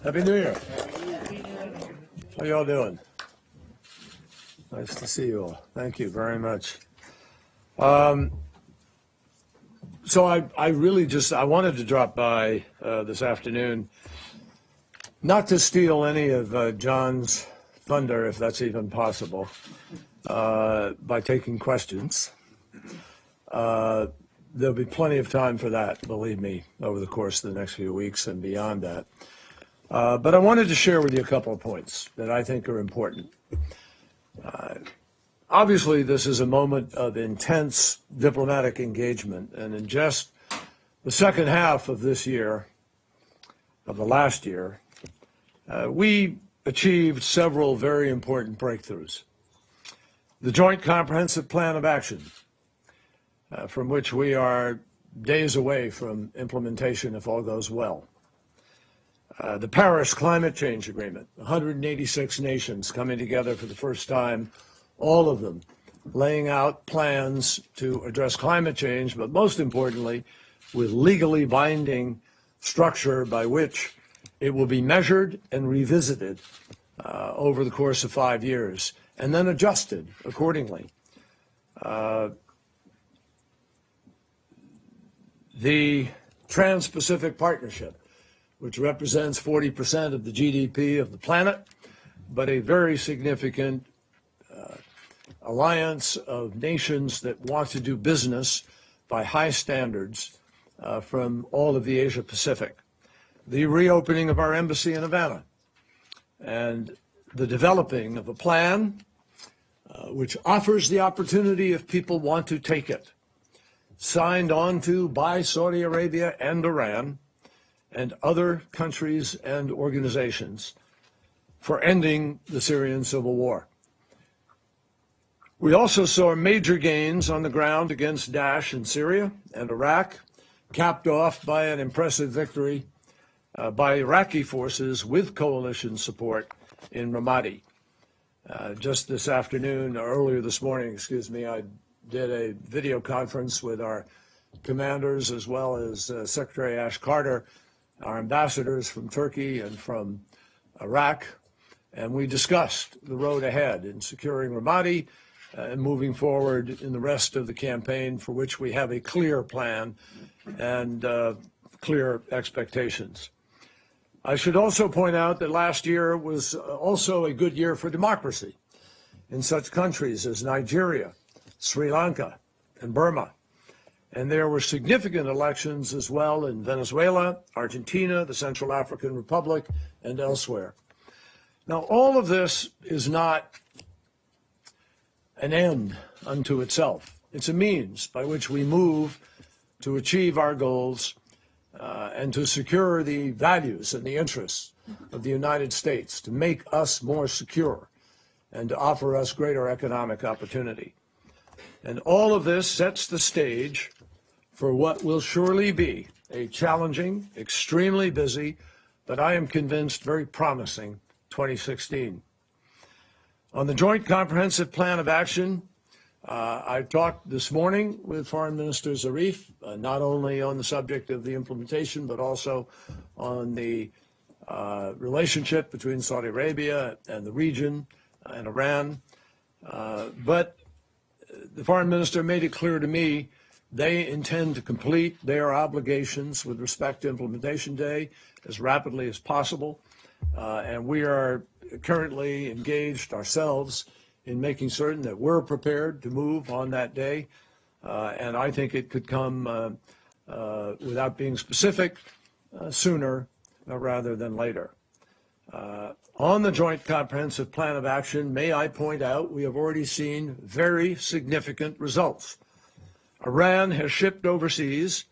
Happy New Year. How y'all doing? Nice to see you all. Thank you very much. So I really I wanted to drop by this afternoon, not to steal any of John's thunder, if that's even possible, by taking questions. There'll be plenty of time for that, believe me, over the course of the next few weeks and beyond that. But I wanted to share with you a couple of points that I think are important. Obviously, this is a moment of intense diplomatic engagement, and in just the second half of this year, of the last year, we achieved several very important breakthroughs. The Joint Comprehensive Plan of Action, from which we are days away from implementation if all goes well. The Paris Climate Change Agreement, 186 nations coming together for the first time, all of them laying out plans to address climate change, but most importantly, with legally binding structure by which it will be measured and revisited over the course of 5 years, and then adjusted accordingly. The Trans-Pacific Partnership, which represents 40% of the GDP of the planet, but a very significant alliance of nations that want to do business by high standards from all of the Asia Pacific. The reopening of our embassy in Havana, and the developing of a plan which offers the opportunity, if people want to take it, signed on to by Saudi Arabia and Iran and other countries and organizations, for ending the Syrian civil war. We also saw major gains on the ground against Daesh in Syria and Iraq, capped off by an impressive victory by Iraqi forces with coalition support in Ramadi. Just this afternoon, or earlier this morning, excuse me, I did a video conference with our commanders as well as Secretary Ash Carter, our ambassadors from Turkey and from Iraq, and we discussed the road ahead in securing Ramadi and moving forward in the rest of the campaign, for which we have a clear plan and clear expectations. I should also point out that last year was also a good year for democracy in such countries as Nigeria, Sri Lanka, and Burma. And there were significant elections as well in Venezuela, Argentina, the Central African Republic, and elsewhere. Now, all of this is not an end unto itself. It's a means by which we move to achieve our goals and to secure the values and the interests of the United States, to make us more secure and to offer us greater economic opportunity. And all of this sets the stage for what will surely be a challenging, extremely busy, but I am convinced very promising 2016. On the Joint Comprehensive Plan of Action, I talked this morning with Foreign Minister Zarif, not only on the subject of the implementation, but also on the relationship between Saudi Arabia and the region and Iran. But the Foreign Minister made it clear to me they intend to complete their obligations with respect to implementation day as rapidly as possible. And we are currently engaged ourselves in making certain that we're prepared to move on that day. And I think it could come, without being specific, sooner rather than later. On the Joint Comprehensive Plan of Action, may I point out, we have already seen very significant results. Iran has shipped overseas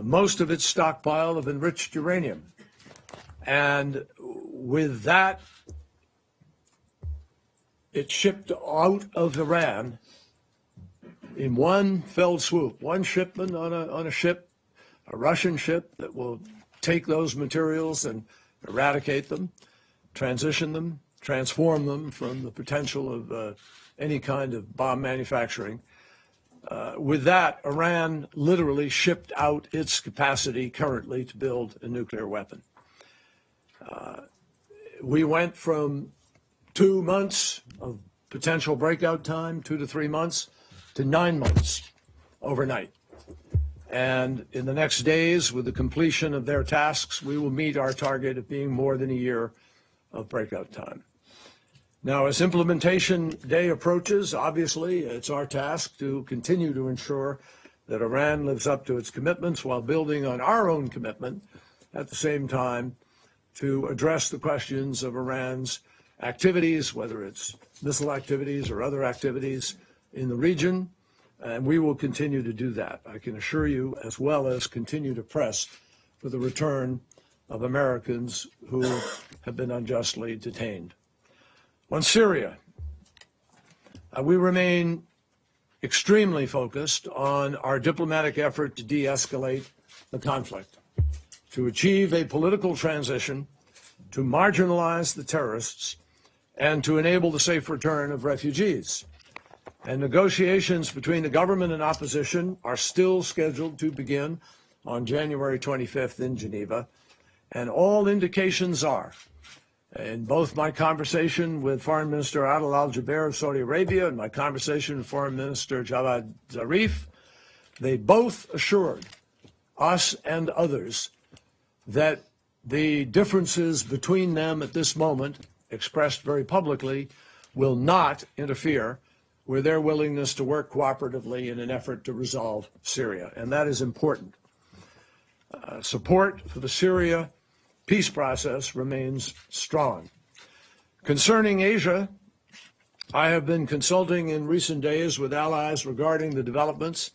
most of its stockpile of enriched uranium. And with that, it shipped out of Iran in one fell swoop, one shipment on a ship, a Russian ship that will take those materials and eradicate them, transition them, transform them from the potential of any kind of bomb manufacturing. With that, Iran literally shipped out its capacity currently to build a nuclear weapon. We went from 2 months of potential breakout time, 2 to 3 months, to 9 months overnight. And in the next days, with the completion of their tasks, we will meet our target of being more than a year of breakout time. Now, as implementation day approaches, obviously, it's our task to continue to ensure that Iran lives up to its commitments while building on our own commitment at the same time to address the questions of Iran's activities, whether it's missile activities or other activities in the region, and we will continue to do that, I can assure you, as well as continue to press for the return of Americans who have been unjustly detained. On Syria, we remain extremely focused on our diplomatic effort to de-escalate the conflict, to achieve a political transition, to marginalize the terrorists, and to enable the safe return of refugees. And negotiations between the government and opposition are still scheduled to begin on January 25th in Geneva. And all indications are, in both my conversation with Foreign Minister Adel Al-Jubeir of Saudi Arabia and my conversation with Foreign Minister Javad Zarif, they both assured us and others that the differences between them at this moment, expressed very publicly, will not interfere with their willingness to work cooperatively in an effort to resolve Syria. And that is important. Support for the Syria peace process remains strong. Concerning Asia, I have been consulting in recent days with allies regarding the developments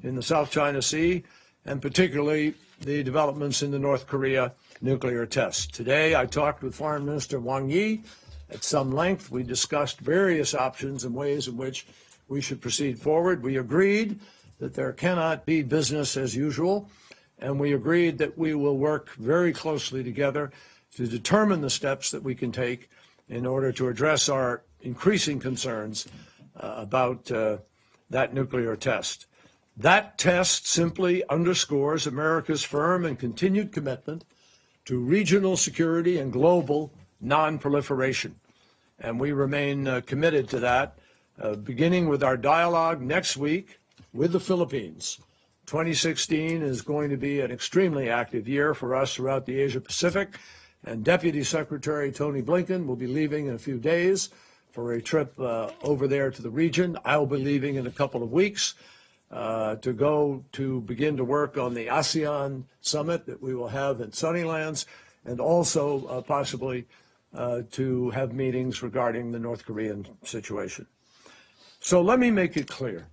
in the South China Sea, and particularly the developments in the North Korea nuclear test. Today, I talked with Foreign Minister Wang Yi at some length. We discussed various options and ways in which we should proceed forward. We agreed that there cannot be business as usual, and we agreed that we will work very closely together to determine the steps that we can take in order to address our increasing concerns about that nuclear test. That test simply underscores America's firm and continued commitment to regional security and global non-proliferation. And we remain committed to that, beginning with our dialogue next week with the Philippines. 2016 is going to be an extremely active year for us throughout the Asia-Pacific, and Deputy Secretary Tony Blinken will be leaving in a few days for a trip over there to the region. I'll be leaving in a couple of weeks to go to begin to work on the ASEAN summit that we will have in Sunnylands, and also possibly to have meetings regarding the North Korean situation. So let me make it clear.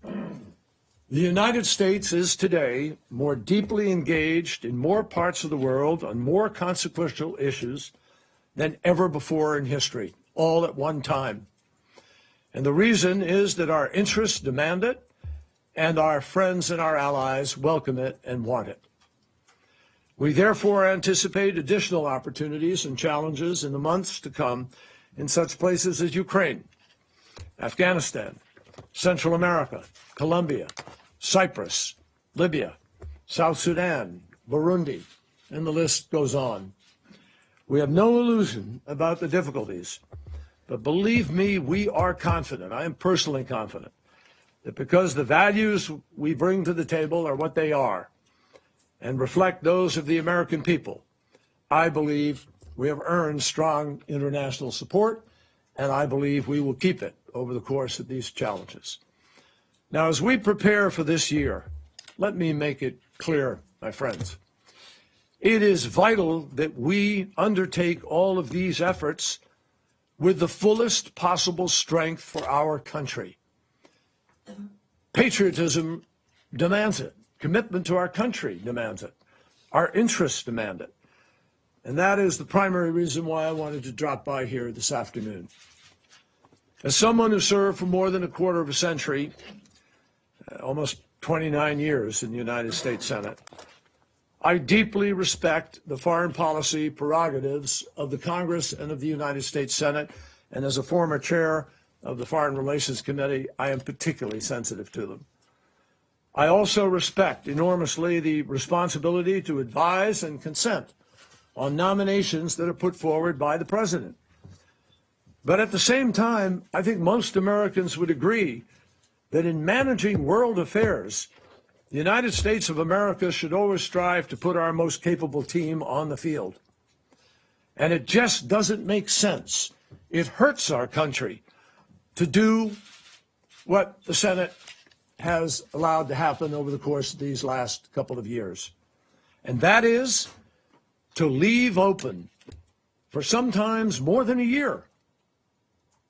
The United States is today more deeply engaged in more parts of the world on more consequential issues than ever before in history, all at one time. And the reason is that our interests demand it, and our friends and our allies welcome it and want it. We therefore anticipate additional opportunities and challenges in the months to come in such places as Ukraine, Afghanistan, Central America, Colombia, Cyprus, Libya, South Sudan, Burundi, and the list goes on. We have no illusion about the difficulties, but believe me, we are confident, I am personally confident, that because the values we bring to the table are what they are and reflect those of the American people, I believe we have earned strong international support, and I believe we will keep it over the course of these challenges. Now, as we prepare for this year, let me make it clear, my friends, it is vital that we undertake all of these efforts with the fullest possible strength for our country. Patriotism demands it. Commitment to our country demands it. Our interests demand it. And that is the primary reason why I wanted to drop by here this afternoon. As someone who served for more than a quarter of a century, almost 29 years in the United States Senate, I deeply respect the foreign policy prerogatives of the Congress and of the United States Senate, and as a former chair of the Foreign Relations Committee, I am particularly sensitive to them. I also respect enormously the responsibility to advise and consent on nominations that are put forward by the president. But at the same time, I think most Americans would agree that in managing world affairs, the United States of America should always strive to put our most capable team on the field. And it just doesn't make sense. It hurts our country to do what the Senate has allowed to happen over the course of these last couple of years. And that is to leave open, for sometimes more than a year,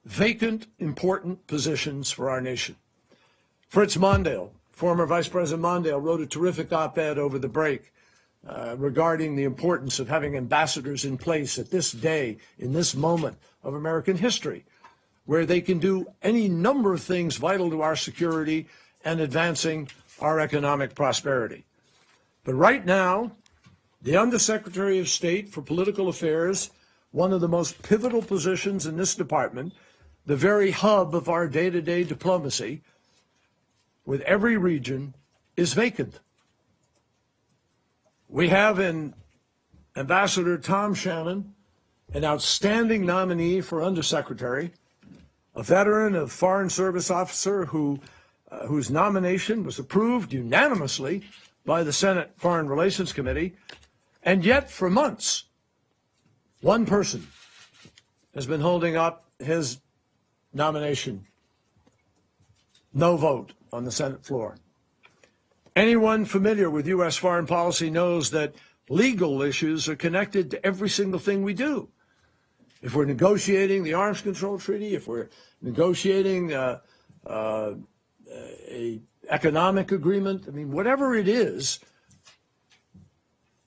vacant, important positions for our nation. Fritz Mondale, former Vice President Mondale, wrote a terrific op-ed over the break regarding the importance of having ambassadors in place at this day, in this moment of American history, where they can do any number of things vital to our security and advancing our economic prosperity. But right now, the Undersecretary of State for Political Affairs, one of the most pivotal positions in this department, the very hub of our day-to-day diplomacy with every region, is vacant. We have in Ambassador Tom Shannon, an outstanding nominee for Undersecretary, a veteran of Foreign Service officer whose nomination was approved unanimously by the Senate Foreign Relations Committee, and yet for months, one person has been holding up his nomination. No vote on the Senate floor. Anyone familiar with U.S. foreign policy knows that legal issues are connected to every single thing we do. If we're negotiating the arms control treaty, if we're negotiating an economic agreement, I mean, whatever it is,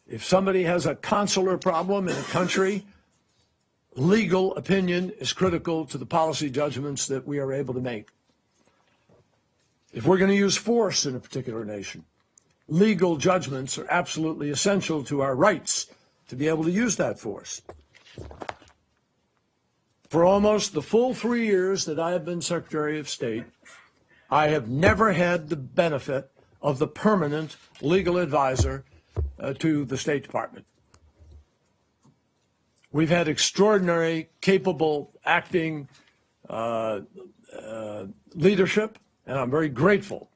if somebody has a consular problem in a country, legal opinion is critical to the policy judgments that we are able to make. If we're going to use force in a particular nation, legal judgments are absolutely essential to our rights to be able to use that force. For almost the full 3 years that I have been Secretary of State, I have never had the benefit of the permanent legal advisor to the State Department. We've had extraordinary, capable, acting leadership, and I'm very grateful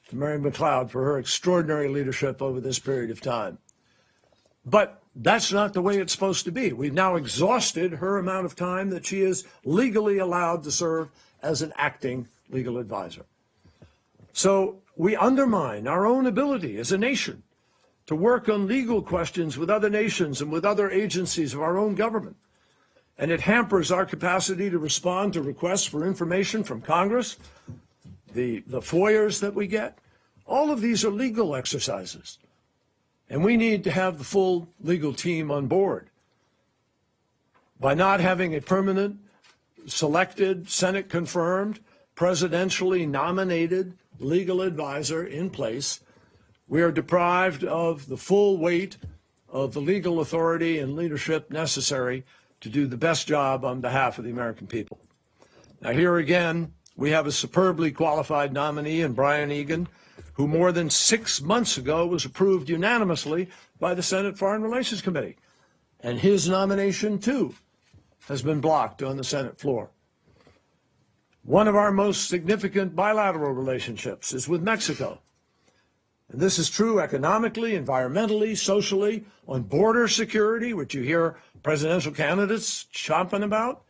to Mary McLeod for her extraordinary leadership over this period of time. But that's not the way it's supposed to be. We've now exhausted her amount of time that she is legally allowed to serve as an acting legal advisor. So we undermine our own ability as a nation to work on legal questions with other nations and with other agencies of our own government. And it hampers our capacity to respond to requests for information from Congress, the FOIAs that we get. All of these are legal exercises. And we need to have the full legal team on board. By not having a permanent, selected, Senate-confirmed, presidentially nominated legal advisor in place, we are deprived of the full weight of the legal authority and leadership necessary to do the best job on behalf of the American people. Now, here again, we have a superbly qualified nominee in Brian Egan, who more than 6 months ago was approved unanimously by the Senate Foreign Relations Committee. And his nomination, too, has been blocked on the Senate floor. One of our most significant bilateral relationships is with Mexico. And this is true economically, environmentally, socially, on border security, which you hear presidential candidates chomping about,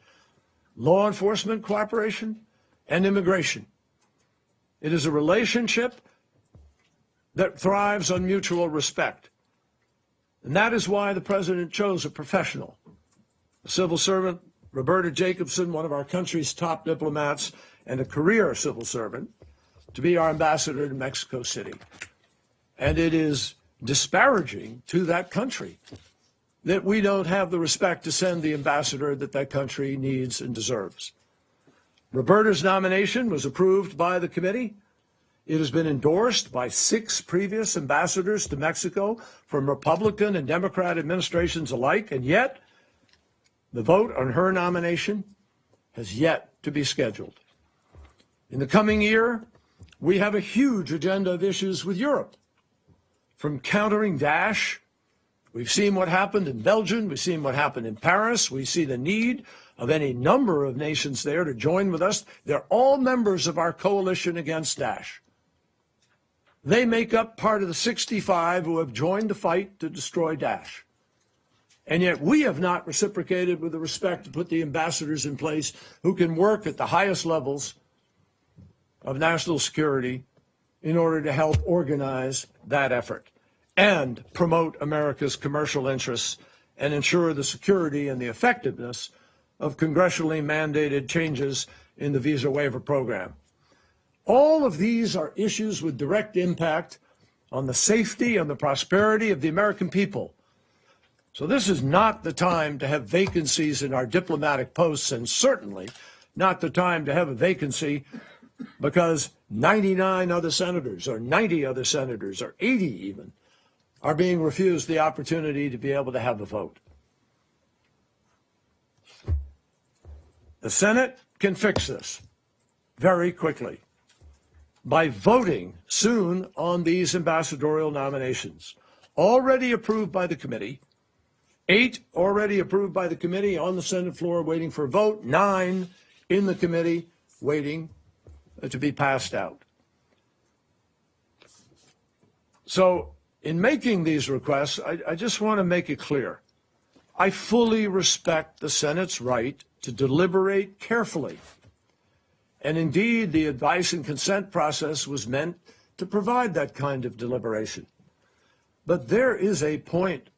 law enforcement cooperation, and immigration. It is a relationship that thrives on mutual respect. And that is why the president chose a professional, a civil servant, Roberta Jacobson, one of our country's top diplomats, and a career civil servant, to be our ambassador to Mexico City. And it is disparaging to that country that we don't have the respect to send the ambassador that that country needs and deserves. Roberta's nomination was approved by the committee. It has been endorsed by 6 previous ambassadors to Mexico from Republican and Democrat administrations alike, and yet the vote on her nomination has yet to be scheduled. In the coming year, we have a huge agenda of issues with Europe, from countering Daesh, We've seen what happened in Belgium. We've seen what happened in Paris. We see the need of any number of nations there to join with us. They're all members of our coalition against Daesh. They make up part of the 65 who have joined the fight to destroy Daesh. And yet we have not reciprocated with the respect to put the ambassadors in place who can work at the highest levels of national security in order to help organize that effort and promote America's commercial interests and ensure the security and the effectiveness of congressionally mandated changes in the visa waiver program. All of these are issues with direct impact on the safety and the prosperity of the American people. So this is not the time to have vacancies in our diplomatic posts, and certainly not the time to have a vacancy because 99 other senators or 90 other senators or 80 even are being refused the opportunity to be able to have a vote. The Senate can fix this very quickly by voting soon on these ambassadorial nominations, already approved by the committee, 8 already approved by the committee on the Senate floor waiting for a vote, 9 in the committee waiting to be passed out. So in making these requests, I just want to make it clear. I fully respect the Senate's right to deliberate carefully. And indeed, the advice and consent process was meant to provide that kind of deliberation. But there is a point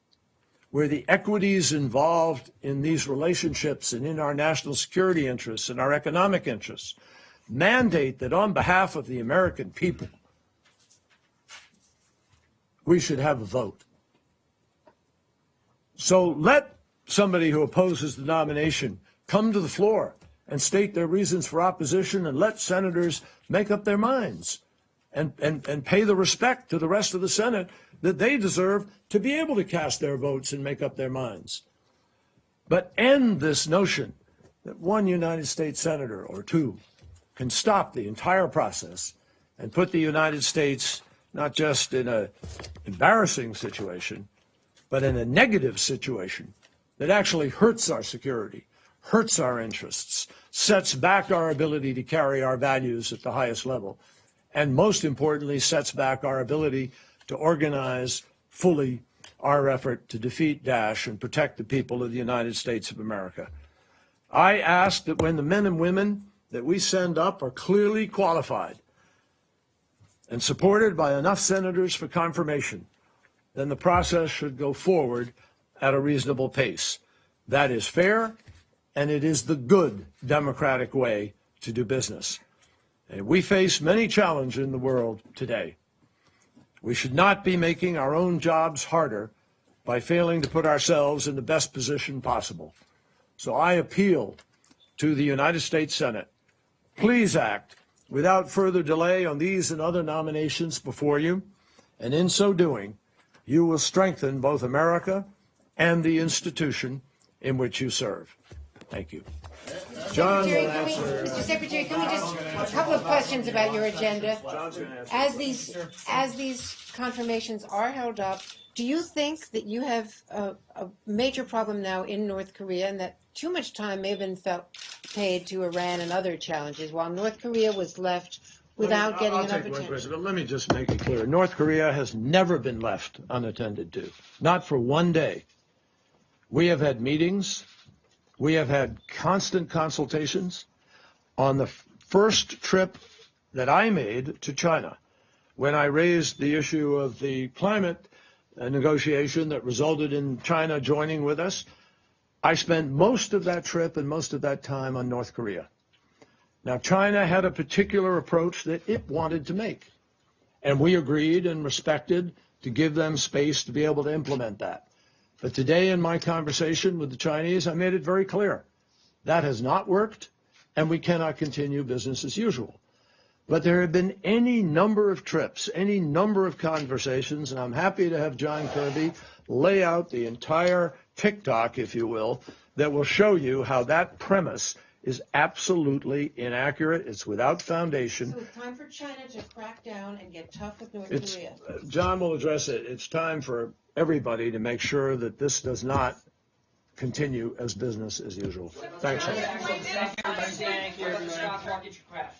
where the equities involved in these relationships and in our national security interests and our economic interests mandate that on behalf of the American people, we should have a vote. So let somebody who opposes the nomination come to the floor and state their reasons for opposition, and let senators make up their minds and pay the respect to the rest of the Senate that they deserve to be able to cast their votes and make up their minds. But end this notion that one United States senator or two can stop the entire process and put the United States not just in an embarrassing situation, but in a negative situation that actually hurts our security, hurts our interests, sets back our ability to carry our values at the highest level, and most importantly, sets back our ability to organize fully our effort to defeat Daesh and protect the people of the United States of America. I ask that when the men and women that we send up are clearly qualified and supported by enough senators for confirmation, then the process should go forward at a reasonable pace. That is fair, and it is the good democratic way to do business. And we face many challenges in the world today. We should not be making our own jobs harder by failing to put ourselves in the best position possible. So I appeal to the United States Senate, please act without further delay on these and other nominations before you, and in so doing, you will strengthen both America and the institution in which you serve. Thank you. John will answer. Mr. Secretary, can we just a couple of questions about your agenda? As these confirmations are held up, do you think that you have a major problem now in North Korea, and that too much time may have been paid to Iran and other challenges, while North Korea was left without getting enough attention? But let me just make it clear. North Korea has never been left unattended to, not for one day. We have had meetings. We have had constant consultations. On the first trip that I made to China, when I raised the issue of the climate negotiation that resulted in China joining with us, I spent most of that trip and most of that time on North Korea. Now, China had a particular approach that it wanted to make, and we agreed and respected to give them space to be able to implement that. But today in my conversation with the Chinese, I made it very clear that has not worked, and we cannot continue business as usual. But there have been any number of trips, any number of conversations, and I'm happy to have John Kirby lay out the entire TikTok, if you will, that will show you how that premise is absolutely inaccurate. It's without foundation. So it's time for China to crack down and get tough with North It's, Korea. John will address it. It's time for everybody to make sure that this does not continue as business as usual. Thanks, Sean. Thank you, everyone. Stock market should crash.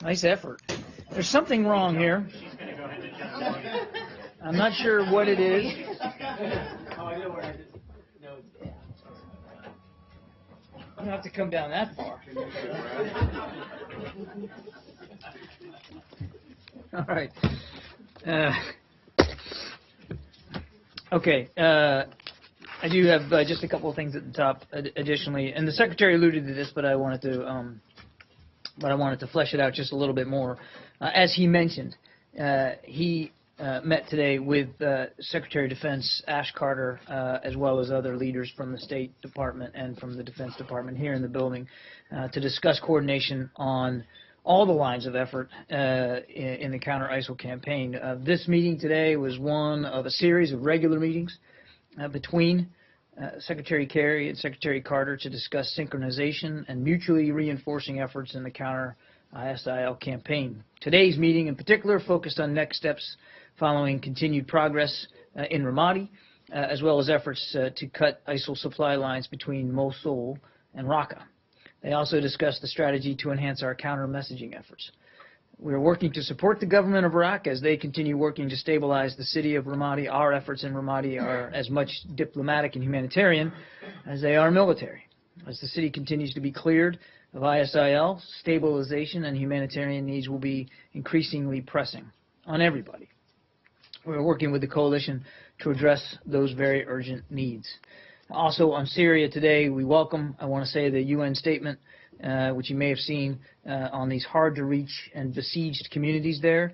Nice effort. There's something wrong here. I'm not sure what it is. You don't have to come down that far. All right. Okay. I do have just a couple of things at the top additionally, and the Secretary alluded to this, but I wanted to flesh it out just a little bit more. As he mentioned, he met today with Secretary of Defense Ash Carter, as well as other leaders from the State Department and from the Defense Department here in the building, to discuss coordination on all the lines of effort in the counter-ISIL campaign. This meeting today was one of a series of regular meetings between Secretary Kerry and Secretary Carter to discuss synchronization and mutually reinforcing efforts in the counter-ISIL campaign. Today's meeting in particular focused on next steps following continued progress in Ramadi, as well as efforts to cut ISIL supply lines between Mosul and Raqqa. They also discussed the strategy to enhance our counter-messaging efforts. We are working to support the government of Iraq as they continue working to stabilize the city of Ramadi. Our efforts in Ramadi are as much diplomatic and humanitarian as they are military. As the city continues to be cleared of ISIL, stabilization and humanitarian needs will be increasingly pressing on everybody. We are working with the coalition to address those very urgent needs. Also on Syria today, we welcome, I want to say, the UN statement, which you may have seen on these hard-to-reach and besieged communities there.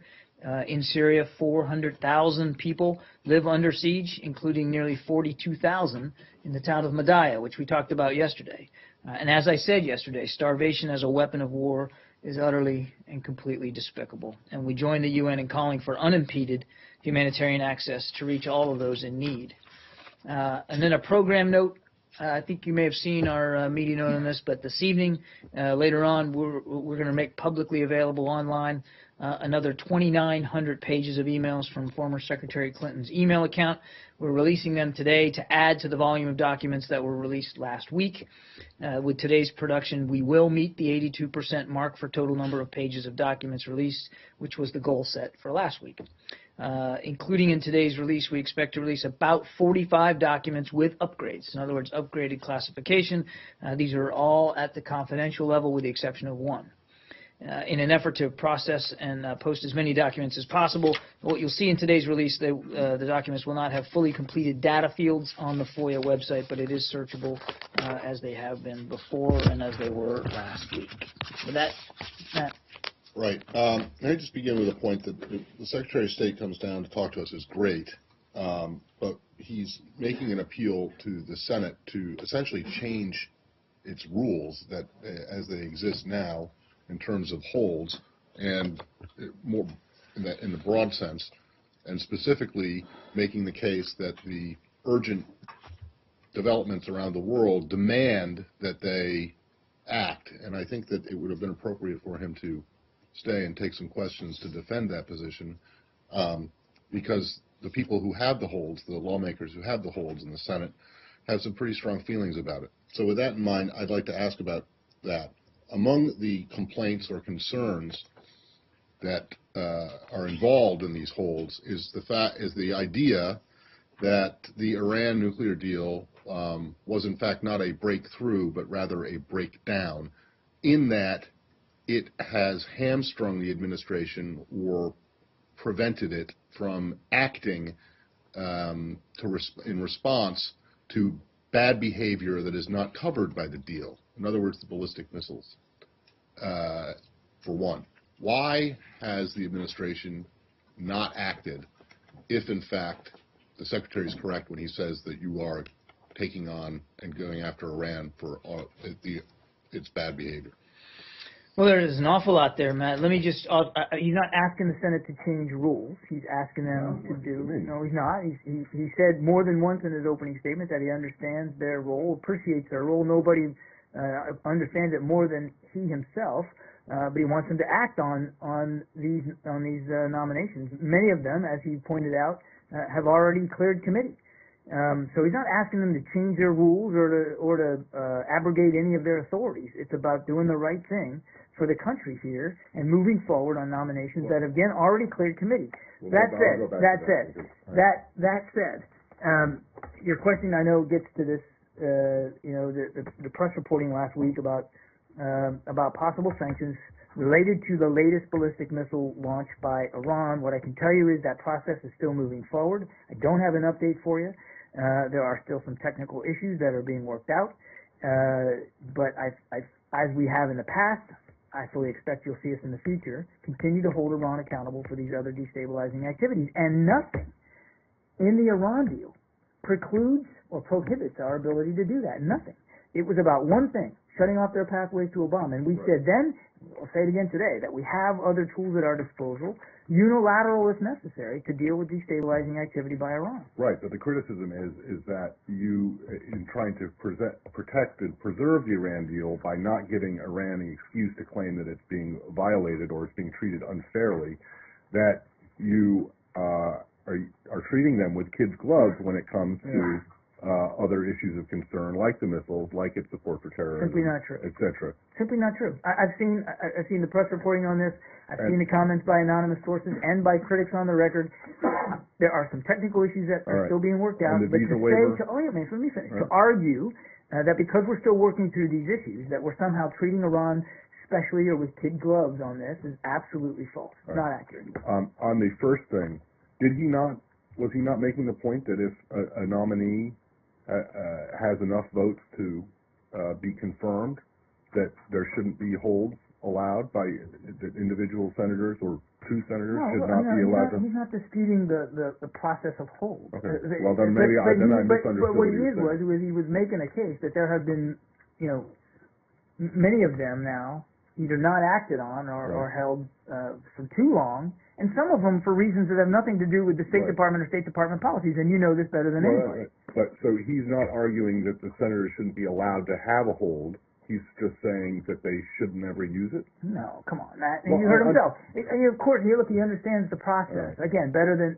In Syria, 400,000 people live under siege, including nearly 42,000 in the town of Madaya, which we talked about yesterday. And as I said yesterday, starvation as a weapon of war is utterly and completely despicable. And we join the UN in calling for unimpeded humanitarian access to reach all of those in need. And then a program note. I think you may have seen our meeting note on this, but this evening, later on, we're going to make publicly available online another 2,900 pages of emails from former Secretary Clinton's email account. We're releasing them today to add to the volume of documents that were released last week. With today's production, we will meet the 82% mark for total number of pages of documents released, which was the goal set for last week. Including in today's release, we expect to release about 45 documents with upgrades. In other words, upgraded classification. These are all at the confidential level with the exception of one. In an effort to process and post as many documents as possible, what you'll see in today's release, the documents will not have fully completed data fields on the FOIA website, but it is searchable as they have been before and as they were last week. With that, Matt. Right. Let me just begin with a point that the Secretary of State comes down to talk to us is great, but he's making an appeal to the Senate to essentially change its rules that as they exist now in terms of holds and more in the broad sense, and specifically making the case that the urgent developments around the world demand that they act. And I think that it would have been appropriate for him to stay and take some questions to defend that position, because the people who have the holds, the lawmakers who have the holds in the Senate, have some pretty strong feelings about it. So with that in mind, I'd like to ask about that. Among the complaints or concerns that are involved in these holds is the idea that the Iran nuclear deal was in fact not a breakthrough, but rather a breakdown, in that it has hamstrung the administration or prevented it from acting in response to bad behavior that is not covered by the deal. In other words, the ballistic missiles, for one. Why has the administration not acted if, in fact, the Secretary is correct when he says that you are taking on and going after Iran for its bad behavior? Well, there is an awful lot there, Matt. Let me just, he's not asking the Senate to change rules. He's asking them to do, no, he's not. He said more than once in his opening statement that he understands their role, appreciates their role. Nobody understands it more than he himself, but he wants them to act on these nominations. Many of them, as he pointed out, have already cleared committee. So he's not asking them to change their rules or to abrogate any of their authorities. It's about doing the right thing for the country here and moving forward on nominations that have again already cleared committee. That said, your question I know gets to this. The press reporting last week about possible sanctions related to the latest ballistic missile launch by Iran. What I can tell you is that process is still moving forward. I don't have an update for you. There are still some technical issues that are being worked out, but as we have in the past, I fully expect you'll see us in the future continue to hold Iran accountable for these other destabilizing activities. And nothing in the Iran deal precludes or prohibits our ability to do that. Nothing. It was about one thing, shutting off their pathways to a bomb. And we said then, I'll say it again today, that we have other tools at our disposal, unilateral if necessary, to deal with destabilizing activity by Iran. Right, but the criticism is that you, in trying to protect and preserve the Iran deal by not giving Iran an excuse to claim that it's being violated or it's being treated unfairly, that you are treating them with kids' gloves when it comes to other issues of concern, like the missiles, like its support for terrorism, Simply not true. etc. Simply not true. I've seen the press reporting on this. I've seen the comments by anonymous sources and by critics on the record. There are some technical issues that are still being worked out. And the But visa to waiver? say, let me finish. Right. To argue that because we're still working through these issues, that we're somehow treating Iran specially or with kid gloves on this is absolutely false. It's not accurate. On the first thing, was he not making the point that if a nominee has enough votes to be confirmed, that there shouldn't be holds allowed by that individual senators or two senators should not be allowed to? He's not disputing the process of hold. Okay. Well, then maybe I misunderstood But what what he you did said. was he was making a case that there have been, many of them now either not acted on or held for too long, and some of them for reasons that have nothing to do with the State Department or State Department policies, and you know this better than anybody. But so he's not arguing that the senators shouldn't be allowed to have a hold. He's just saying that they should never use it. No, come on, Matt. Well, You heard himself. Of course, he understands the process. Again, better than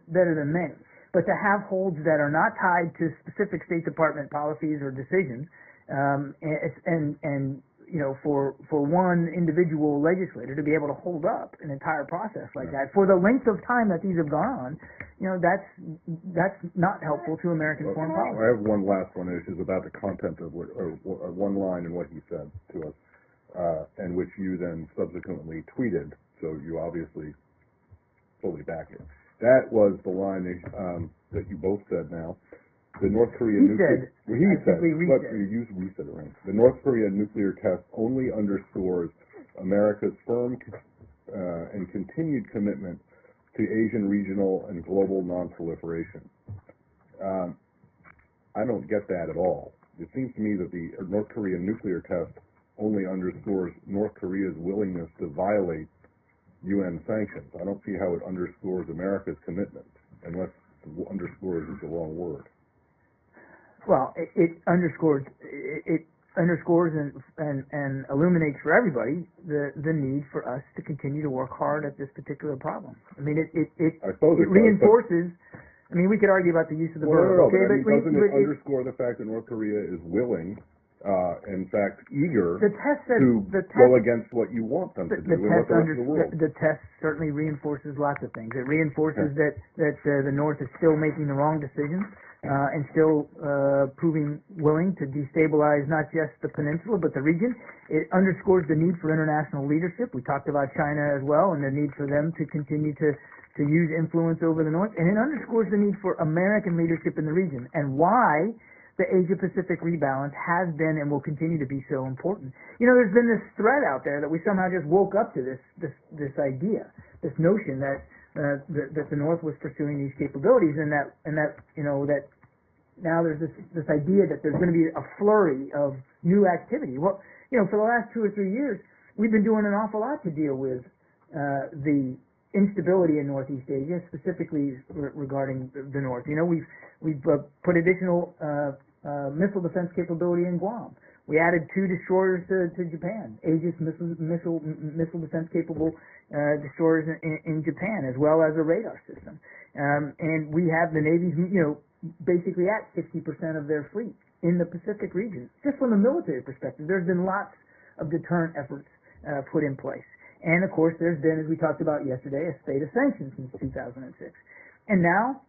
many. But to have holds that are not tied to specific State Department policies or decisions, and for one individual legislator to be able to hold up an entire process like that for the length of time that these have gone on, that's not helpful to American foreign policy. I have one last one, which is about the content of one line in what he said to us, and which you then subsequently tweeted, so you obviously fully back it. That was the line that you both said now. The North Korean nuclear The North Korean nuclear test only underscores America's firm and continued commitment to Asian regional and global non-proliferation. I don't get that at all. It seems to me that the North Korean nuclear test only underscores North Korea's willingness to violate UN sanctions. I don't see how it underscores America's commitment, unless underscores is the wrong word. Well, it underscores and illuminates for everybody the need for us to continue to work hard at this particular problem. I mean, it reinforces. I mean, we could argue about the use of the verb. But doesn't it underscore the fact that North Korea is willing, in fact, eager to go against what you want them to do and what the rest of the world? The test certainly reinforces lots of things. It reinforces that the North is still making the wrong decisions. And still proving willing to destabilize not just the peninsula but the region. It underscores the need for international leadership. We talked about China as well and the need for them to continue to use influence over the North. And it underscores the need for American leadership in the region and why the Asia-Pacific rebalance has been and will continue to be so important. There's been this thread out there that we somehow just woke up to this idea, this notion that the North was pursuing these capabilities, and that now there's this idea that there's going to be a flurry of new activity. Well, for the last 2 or 3 years, we've been doing an awful lot to deal with the instability in Northeast Asia, specifically regarding the North. You know, we've put additional missile defense capability in Guam. We added 2 destroyers to Japan, Aegis missile defense capable destroyers in Japan, as well as a radar system. And we have the Navy's, you know, basically at 60% of their fleet in the Pacific region. Just from a military perspective, there's been lots of deterrent efforts put in place. And of course, there's been, as we talked about yesterday, a spate of sanctions since 2006. And now,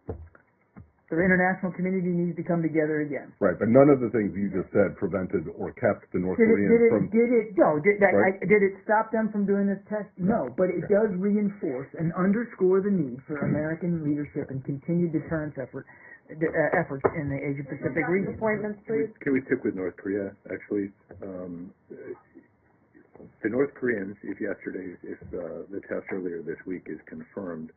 the international community needs to come together again. Right, but none of the things you just said prevented or kept the North Koreans from... Did it stop them from doing this test? No, but it does reinforce and underscore the need for American leadership and continued deterrence efforts in the Asia-Pacific region. Appointments, please. Can we stick with North Korea, actually? The North Koreans, if the test earlier this week is confirmed,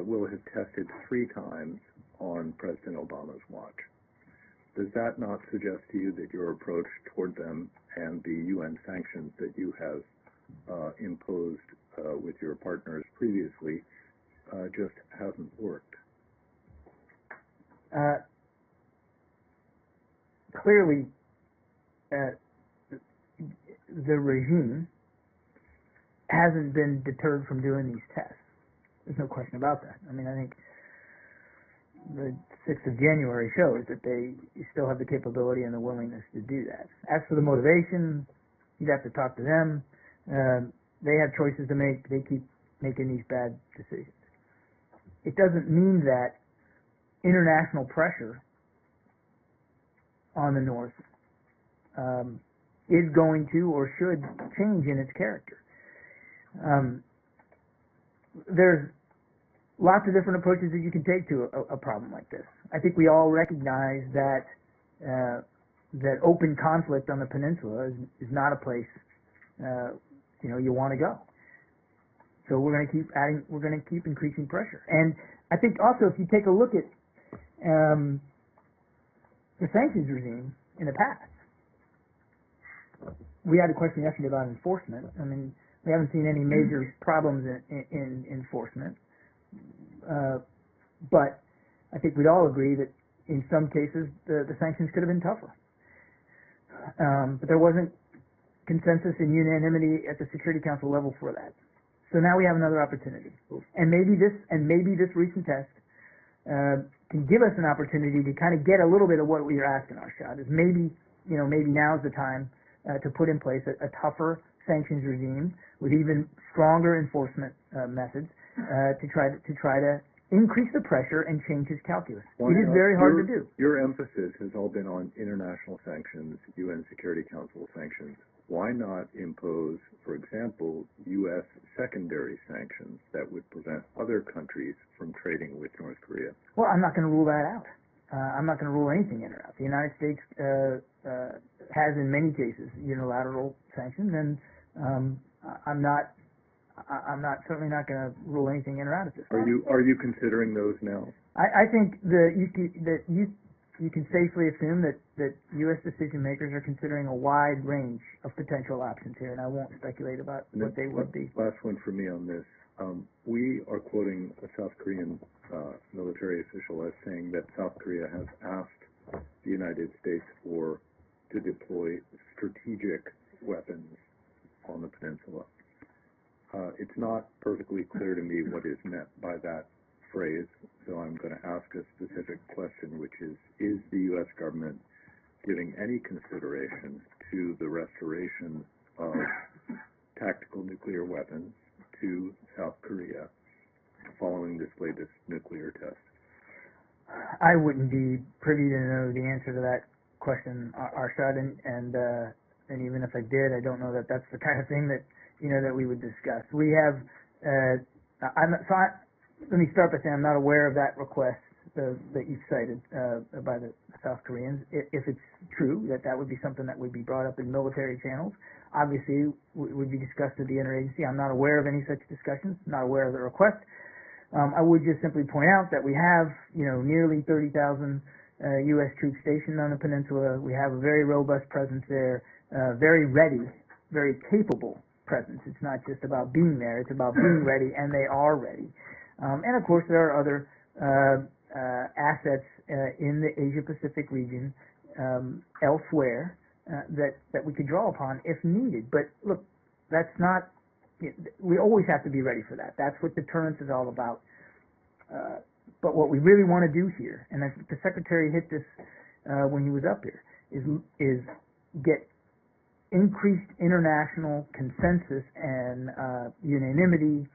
will have tested 3 times on President Obama's watch. Does that not suggest to you that your approach toward them and the UN sanctions that you have imposed with your partners previously just hasn't worked? Clearly, the regime hasn't been deterred from doing these tests. There's no question about that. I mean, I think the 6th of January shows that they still have the capability and the willingness to do that. As for the motivation, you'd have to talk to them. They have choices to make. They keep making these bad decisions. It doesn't mean that international pressure on the North is going to or should change in its character. There's lots of different approaches that you can take to a problem like this. I think we all recognize that that open conflict on the peninsula is not a place you want to go. So we're going to keep adding. We're going to keep increasing pressure. And I think also if you take a look at the sanctions regime in the past, we had a question yesterday about enforcement. I mean, we haven't seen any major problems in enforcement. But I think we'd all agree that in some cases the sanctions could have been tougher. But there wasn't consensus and unanimity at the Security Council level for that. So now we have another opportunity. And maybe this recent test can give us an opportunity to kind of get a little bit of what we are asking Arshad, is maybe now's the time to put in place a tougher sanctions regime with even stronger enforcement methods to try to increase the pressure and change his calculus. It is very hard to do. Your emphasis has all been on international sanctions, UN Security Council sanctions. Why not impose, for example, U.S. secondary sanctions that would prevent other countries from trading with North Korea? Well, I'm not going to rule that out. I'm not going to rule anything in or out. The United States has, in many cases, unilateral sanctions, and I'm certainly not going to rule anything in or out at this point. Are you considering those now? I think that you can safely assume that U.S. decision makers are considering a wide range of potential options here, and I won't speculate about what they would be. Last one for me on this. We are quoting a South Korean military official as saying that South Korea has asked the United States to deploy strategic weapons on the peninsula. It's not perfectly clear to me what is meant by that phrase, so I'm going to ask a specific question, which is the U.S. government giving any consideration to the restoration of tactical nuclear weapons to South Korea following this latest nuclear test? I wouldn't be privy to know the answer to that question, Arshad, and even if I did, I don't know that that's the kind of thing that that we would discuss. We have. Let me start by saying I'm not aware of that request that you've cited by the South Koreans. If it's true that would be something that would be brought up in military channels, obviously would be discussed at the interagency. I'm not aware of any such discussions. Not aware of the request. I would just simply point out that we have nearly 30,000 U.S. troops stationed on the peninsula. We have a very robust presence there, very ready, very capable presence. It's not just about being there. It's about being ready, and they are ready. And of course, there are other assets in the Asia-Pacific region elsewhere that we could draw upon if needed. But look, that's not. We always have to be ready for that. That's what deterrence is all about. But what we really want to do here, and I think the Secretary hit this when he was up here, is get increased international consensus and unanimity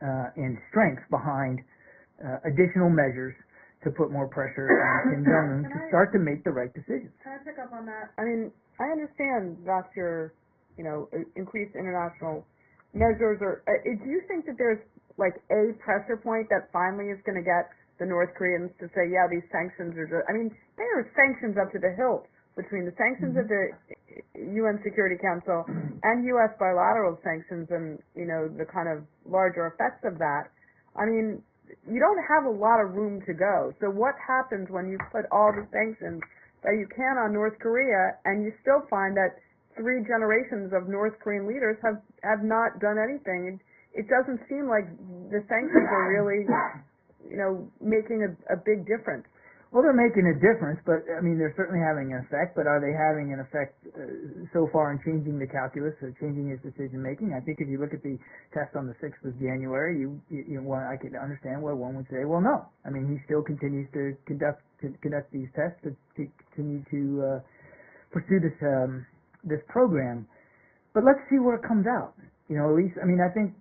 and strength behind additional measures to put more pressure on Kim Jong-un to start to make the right decisions. Can I pick up on that? I mean, I understand that's your, increased international measures. Or do you think that there's like a pressure point that finally is going to get the North Koreans to say, yeah, these sanctions are just, I mean, there are sanctions up to the hilt between the sanctions of the UN Security Council and U.S. bilateral sanctions and, the kind of larger effects of that. I mean, you don't have a lot of room to go. So what happens when you put all the sanctions that you can on North Korea and you still find that 3 generations of North Korean leaders have not done anything? It doesn't seem like the sanctions are really, making a big difference. Well, they're making a difference, but I mean, they're certainly having an effect. But are they having an effect so far in changing the calculus or changing his decision making? I think if you look at the test on the 6th of January, I can understand why one would say, well, no. I mean, he still continues to conduct these tests to continue to pursue this program. But let's see where it comes out. At least, I mean, I think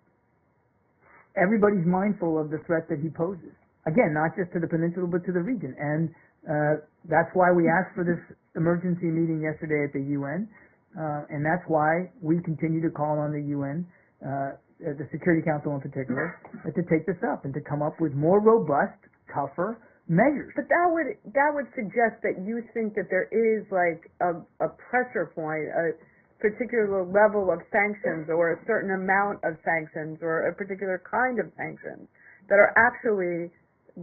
everybody's mindful of the threat that he poses. Again, not just to the peninsula, but to the region. And that's why we asked for this emergency meeting yesterday at the UN. And that's why we continue to call on the UN, the Security Council in particular, to take this up and to come up with more robust, tougher measures. But that would suggest that you think that there is like a pressure point, a particular level of sanctions or a certain amount of sanctions or a particular kind of sanctions that are actually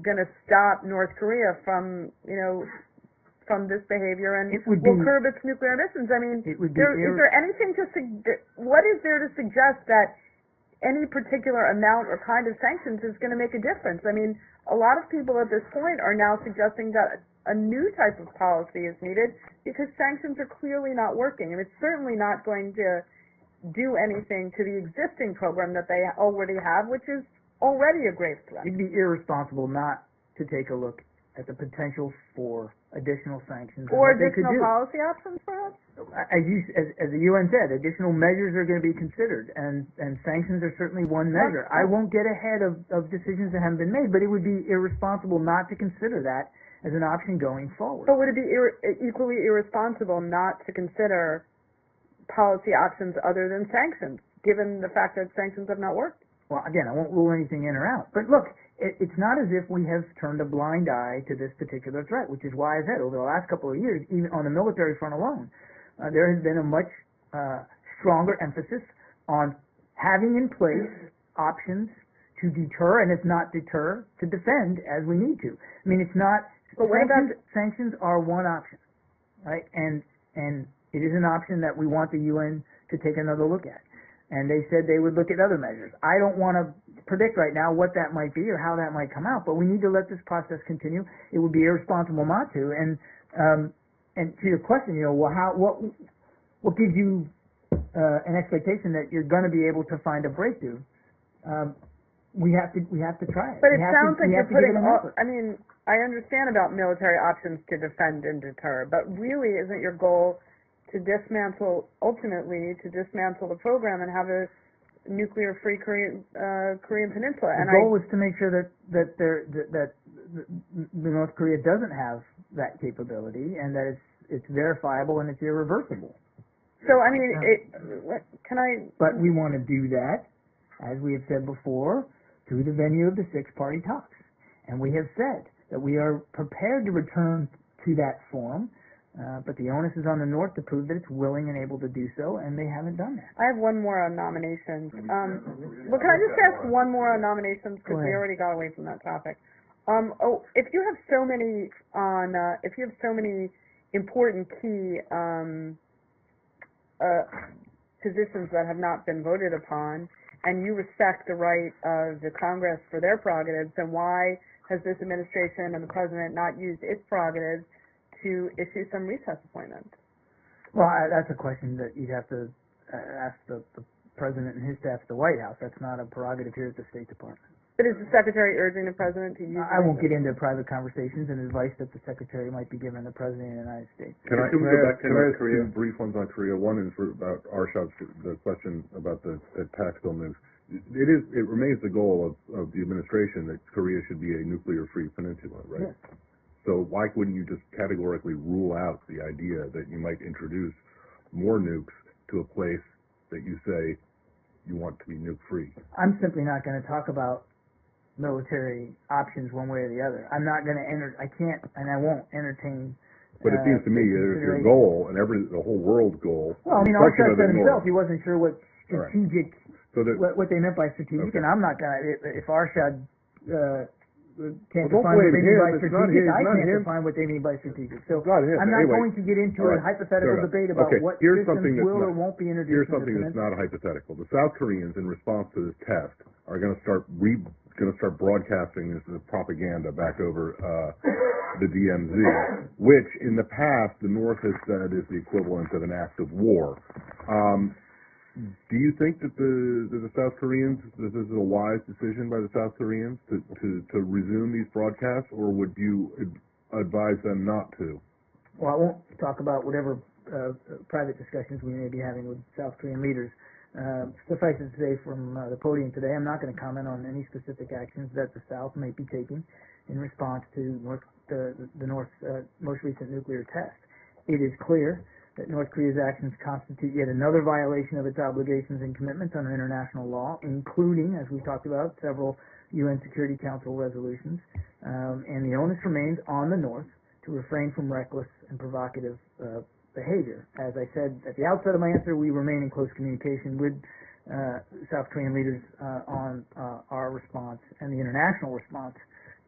going to stop North Korea from this behavior and will curb its nuclear emissions. I mean, is there anything what is there to suggest that any particular amount or kind of sanctions is going to make a difference? I mean, a lot of people at this point are now suggesting that a new type of policy is needed because sanctions are clearly not working, and it's certainly not going to do anything to the existing program that they already have, which is already a grave threat. It'd be irresponsible not to take a look at the potential for additional sanctions or additional policy options for us. As the UN said, additional measures are going to be considered, and sanctions are certainly one measure. I won't get ahead of decisions that haven't been made, but it would be irresponsible not to consider that as an option going forward. But would it be equally irresponsible not to consider policy options other than sanctions, given the fact that sanctions have not worked? Well, again, I won't rule anything in or out. But look, it's not as if we have turned a blind eye to this particular threat, which is why I said over the last couple of years, even on the military front alone, there has been a much stronger emphasis on having in place options to deter, and if not deter, to defend as we need to. I mean, it's not. But sanctions are one option, right? And it is an option that we want the UN to take another look at. And they said they would look at other measures. I don't want to predict right now what that might be or how that might come out, but we need to let this process continue. It would be irresponsible not to. And to your question, what gives you an expectation that you're going to be able to find a breakthrough? We have to try it. But it sounds like you're putting I mean, I understand about military options to defend and deter, but really isn't your goal to ultimately dismantle the program and have a nuclear-free Korean Peninsula? The goal is to make sure that North Korea doesn't have that capability and that it's verifiable and it's irreversible. So, I mean, But we want to do that, as we have said before, through the venue of the six-party talks. And we have said that we are prepared to return to that forum, but the onus is on the North to prove that it's willing and able to do so, and they haven't done that. I have one more on nominations. Well, can I just ask one more on nominations, because we already got away from that topic. If you have so many important key positions that have not been voted upon, and you respect the right of the Congress for their prerogatives, then why has this administration and the president not used its prerogatives to issue some recess appointments? Well, that's a question that you'd have to ask the president and his staff at the White House. That's not a prerogative here at the State Department. But is the secretary urging the president to use? I won't get into private conversations and advice that the secretary might be giving the president of the United States. Can I Should we go back to North ask Korea? two brief ones on Korea? One is about Arshad's, the question about the tax bill nukes. It remains the goal of the administration that Korea should be a nuclear-free peninsula, right? Yes. So why wouldn't you just categorically rule out the idea that you might introduce more nukes to a place that you say you want to be nuke-free? I'm simply not going to talk about military options one way or the other. I'm not going to I can't and I won't entertain. But it seems to me that if your goal and the whole world's goal. Well, I mean, Arshad said himself he wasn't sure what strategic, so that, what they meant by strategic, okay. and I'm not going to. If Arshad can't Well, define what they mean by it's not strategic, his, I not can't him. define what they mean by strategic. So It's not him. I'm not Anyway, going to get into all a right, hypothetical fair enough. debate about Okay, what here's systems something that's will or not- won't be introduced. Here's into something the that's not a hypothetical. The South Koreans, in response to this test, are going to start broadcasting this as propaganda back over the DMZ, which in the past the North has said is the equivalent of an act of war. Do you think that the South Koreans, this is a wise decision by the South Koreans to resume these broadcasts, or would you advise them not to? Well, I won't talk about whatever private discussions we may be having with South Korean leaders. Suffice it to say from the podium today, I'm not going to comment on any specific actions that the South may be taking in response to the North's most recent nuclear test. It is clear that North Korea's actions constitute yet another violation of its obligations and commitments under international law, including, as we talked about, several UN Security Council resolutions. And the onus remains on the North to refrain from reckless and provocative behavior. As I said at the outset of my answer, we remain in close communication with South Korean leaders on our response and the international response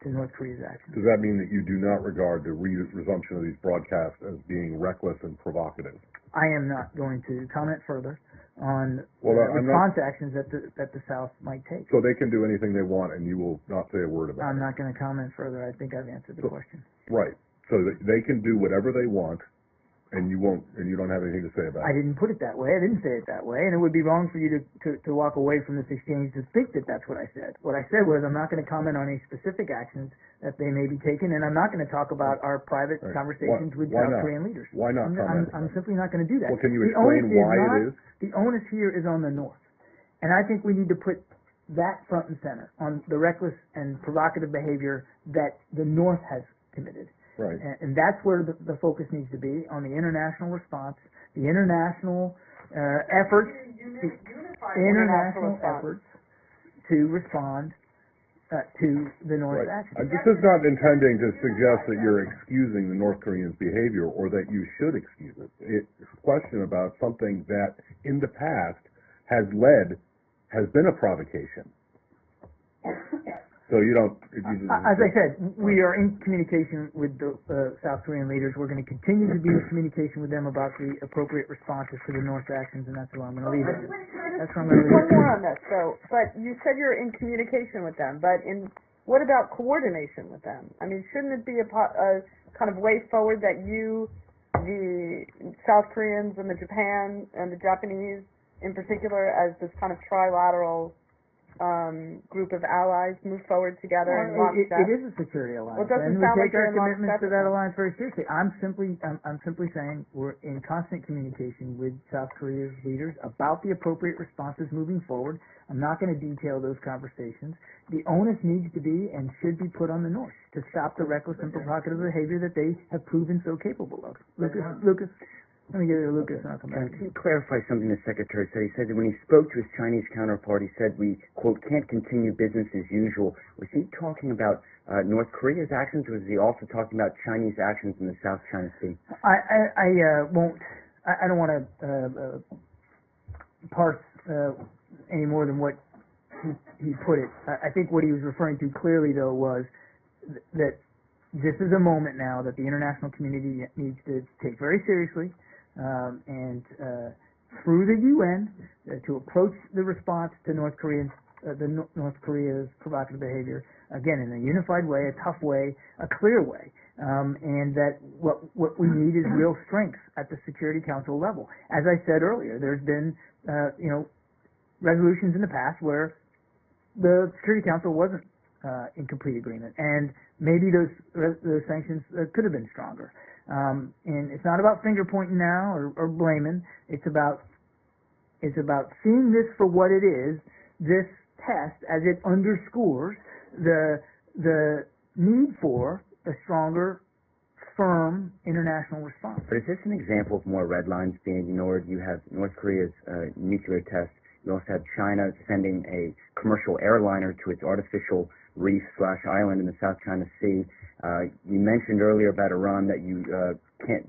to North Korea's actions. Does that mean that you do not regard the resumption of these broadcasts as being reckless and provocative? I am not going to comment further on I'm response actions that the South might take. So they can do anything they want, and you will not say a word about I'm it? not going to comment further. I think I've answered the question. Right. So they can do whatever they want, and you won't, and you don't have anything to say about I it. didn't put it that way. I didn't say it that way, and it would be wrong for you to walk away from this exchange to think that that's what I said. What I said was I'm not going to comment on any specific actions that they may be taking, and I'm not going to talk about our private Right. conversations with Why South not? Korean leaders. Why not comment? I'm simply not going to do that. Well, can you The explain onus why not- it is? The onus here is on the North, and I think we need to put that front and center on the reckless and provocative behavior that the North has committed. Right. And that's where the focus needs to be, on the international response, the international efforts, to respond to the North's Right. actions. This is not intending to suggest that you're excusing the North Koreans' behavior or that you should excuse it. It's a question about something that in the past has been a provocation. So you don't. As I said, we are in communication with the South Korean leaders. We're going to continue to be in communication with them about the appropriate responses to the North's actions, and that's where I'm going to leave it. That's where I'm going to leave One it. more on this, so, but you said you're in communication with them, but what about coordination with them? I mean, shouldn't it be a kind of way forward that you, the South Koreans and the Japan and the Japanese in particular, as this kind of trilateral group of allies move forward together in lockstep? It is a security alliance, Well, it doesn't and we sound like take our you're in commitments lockstep to that with them. alliance very seriously. I'm simply saying we're in constant communication with South Korea's leaders about the appropriate responses moving forward. I'm not going to detail those conversations. The onus needs to be and should be put on the North to stop the reckless and provocative behavior that they have proven so capable of. Lucas, let me get to Lucas and I'll come back. Can you clarify something the Secretary said? He said that when he spoke to his Chinese counterpart, he said we, quote, can't continue business as usual. Was he talking about North Korea's actions, or was he also talking about Chinese actions in the South China Sea? I don't want to parse any more than what he put it. I think what he was referring to clearly, though, was that this is a moment now that the international community needs to take very seriously and through the UN to approach the response to North Korea's provocative behavior, again, in a unified way, a tough way, a clear way, and that what we need is real strength at the Security Council level. As I said earlier, there's been resolutions in the past where the Security Council wasn't in complete agreement, and maybe those sanctions could have been stronger. And it's not about finger pointing now or blaming. It's about seeing this for what it is. This test, as it underscores the need for a stronger, firm international response. But is this an example of more red lines being ignored? You have North Korea's nuclear test. You also have China sending a commercial airliner to its artificial reef/island in the South China Sea. You mentioned earlier about Iran that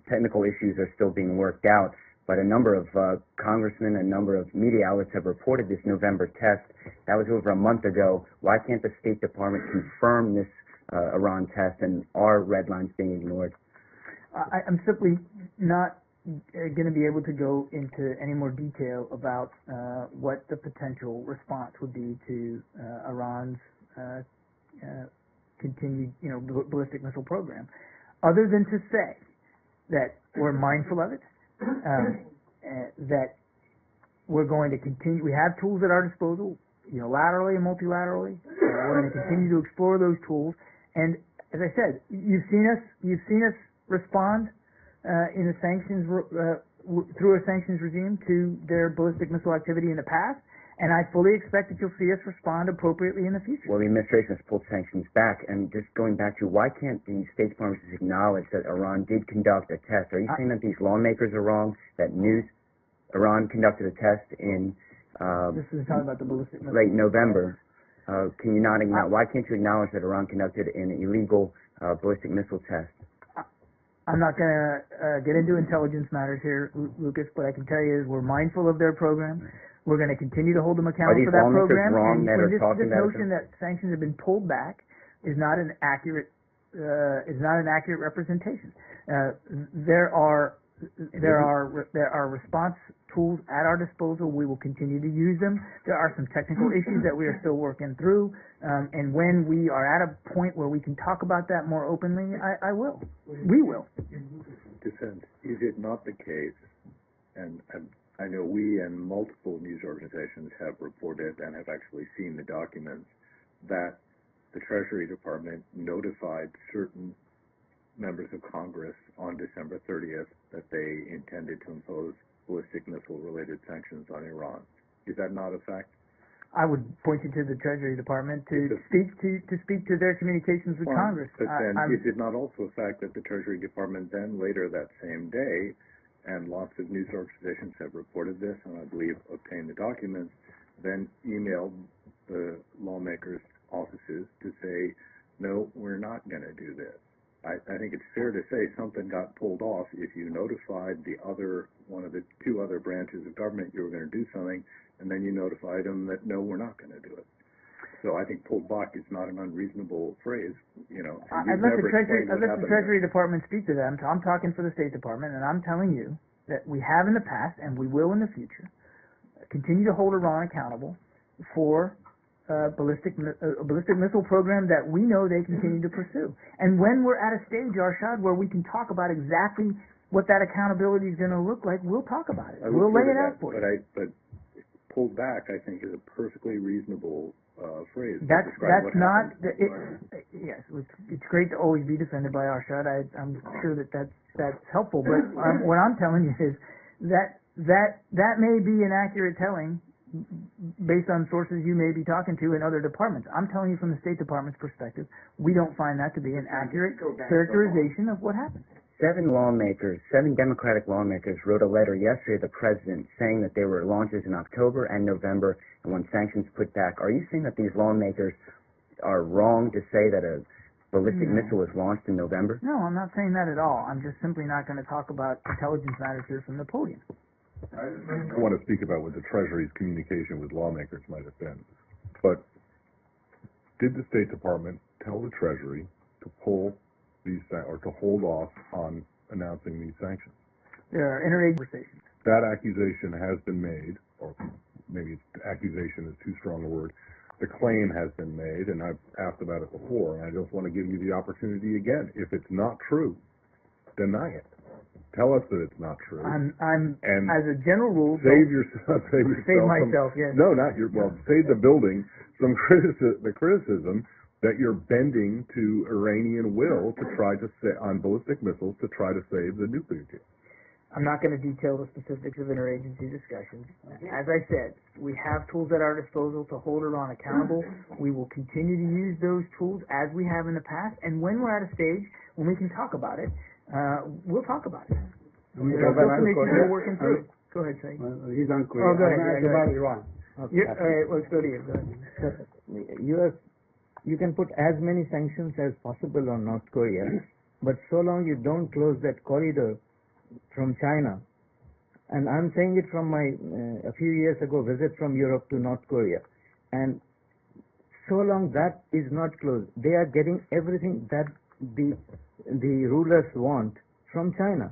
technical issues are still being worked out, but a number of congressmen and a number of media outlets have reported this November test. That was over a month ago. Why can't the State Department confirm this Iran test, and are red lines being ignored? I'm simply not going to be able to go into any more detail about what the potential response would be to Iran's continued, ballistic missile program, other than to say that we're mindful of it, that we're going to continue. We have tools at our disposal, unilaterally and multilaterally. We're going to continue to explore those tools. And as I said, you've seen us respond in a sanctions through a sanctions regime to their ballistic missile activity in the past. And I fully expect that you'll see us respond appropriately in the future. Well, the administration has pulled sanctions back, and just going back to why can't the State Department just acknowledge that Iran did conduct a test? Are you saying that these lawmakers are wrong, that Iran conducted a test in this is talking about the ballistic missile. late November? Can you not acknowledge? Why can't you acknowledge that Iran conducted an illegal ballistic missile test? I'm not going to get into intelligence matters here, Lucas, but I can tell you is we're mindful of their program. We're going to continue to hold them accountable for that program. Wrong and that are this talking about notion that sanctions have been pulled back is not an accurate representation. There are response tools at our disposal. We will continue to use them. There are some technical issues that we are still working through, and when we are at a point where we can talk about that more openly, we will. Dissent. Is it not the case, and I know we and multiple news organizations have reported and have actually seen the documents, that the Treasury Department notified certain members of Congress on December 30th that they intended to impose ballistic missile-related sanctions on Iran. Is that not a fact? I would point you to the Treasury Department to speak to their communications with Congress. But then, is it not also a fact that the Treasury Department then later that same day, and lots of news organizations have reported this, and I believe obtained the documents, then emailed the lawmakers' offices to say, no, we're not going to do this. I think it's fair to say something got pulled off if you notified one of the two other branches of government you were going to do something, and then you notified them that, no, we're not going to do it. So I think pulled back is not an unreasonable phrase. I'd let the Treasury Department speak to them. I'm talking for the State Department, and I'm telling you that we have in the past, and we will in the future, continue to hold Iran accountable for a ballistic missile program that we know they continue to pursue. And when we're at a stage, Arshad, where we can talk about exactly what that accountability is going to look like, we'll talk about it. We'll lay it out for you. But pulled back, I think, is a perfectly reasonable phrase. That's not. Yes, it's great to always be defended by Arshad. I'm sure that's helpful. But what I'm telling you is that may be an accurate telling based on sources you may be talking to in other departments. I'm telling you from the State Department's perspective, we don't find that to be an accurate characterization of what happened. 7 Democratic lawmakers wrote a letter yesterday to the president saying that there were launches in October and November, and when sanctions put back. Are you saying that these lawmakers are wrong to say that a ballistic missile was launched in November? No, I'm not saying that at all. I'm just simply not going to talk about intelligence matters here from the podium. I want to speak about what the Treasury's communication with lawmakers might have been. But did the State Department tell the Treasury to pull these or to hold off on announcing these sanctions? There are interagency conversations. That accusation has been made, or maybe accusation is too strong a word. The claim has been made, and I've asked about it before, and I just want to give you the opportunity again. If it's not true, deny it. Tell us that it's not true. I'm And as a general rule, save yourself. save myself. Yes. No, not your. Well, save the building from the criticism that you're bending to Iranian will to try to say on ballistic missiles to try to save the nuclear deal. I'm not going to detail the specifics of interagency discussions. As I said, we have tools at our disposal to hold Iran accountable. We will continue to use those tools as we have in the past. And when we're at a stage when we can talk about it, we'll talk about it. There's still some issues we're working through. Go ahead, Say. He's unclear. Oh, go ahead. About Iran. Yeah, let's go to you. Go ahead. You can put as many sanctions as possible on North Korea, but so long you don't close that corridor from China, and I'm saying it from my a few years ago visit from Europe to North Korea, and so long that is not closed, they are getting everything that the rulers want from China.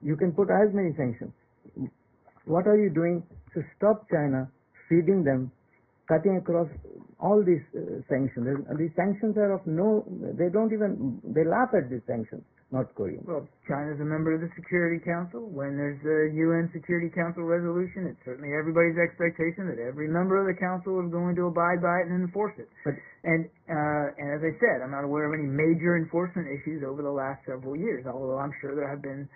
You can put as many sanctions. What are you doing to stop China feeding them, cutting across all these sanctions? These sanctions are of no, they laugh at these sanctions, North Korea. Well, China's a member of the Security Council. When there's a UN Security Council resolution, it's certainly everybody's expectation that every member of the Council is going to abide by it and enforce it. And as I said, I'm not aware of any major enforcement issues over the last several years, although I'm sure there have been,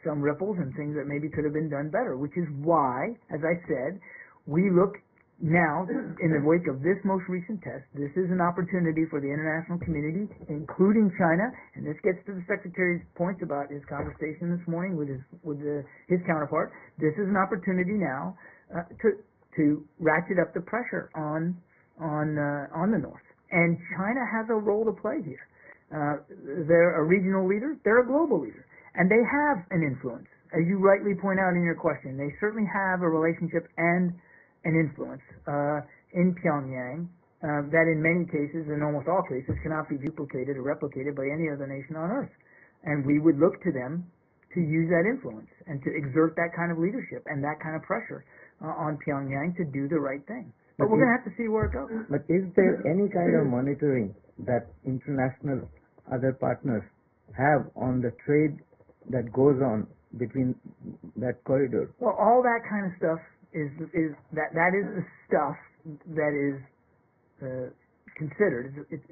some ripples and things that maybe could have been done better, which is why, as I said, we look now, in the wake of this most recent test, this is an opportunity for the international community, including China, and this gets to the Secretary's points about his conversation this morning with his counterpart. This is an opportunity now to ratchet up the pressure on the North, and China has a role to play here. They're a regional leader, they're a global leader, and they have an influence, as you rightly point out in your question. They certainly have a relationship and an influence in Pyongyang that in many cases, in almost all cases, cannot be duplicated or replicated by any other nation on earth. And we would look to them to use that influence and to exert that kind of leadership and that kind of pressure on Pyongyang to do the right thing. But we're going to have to see where it goes. But is there any kind of monitoring that international other partners have on the trade that goes on between that corridor? Well, all that kind of stuff is that is the stuff that is considered, it's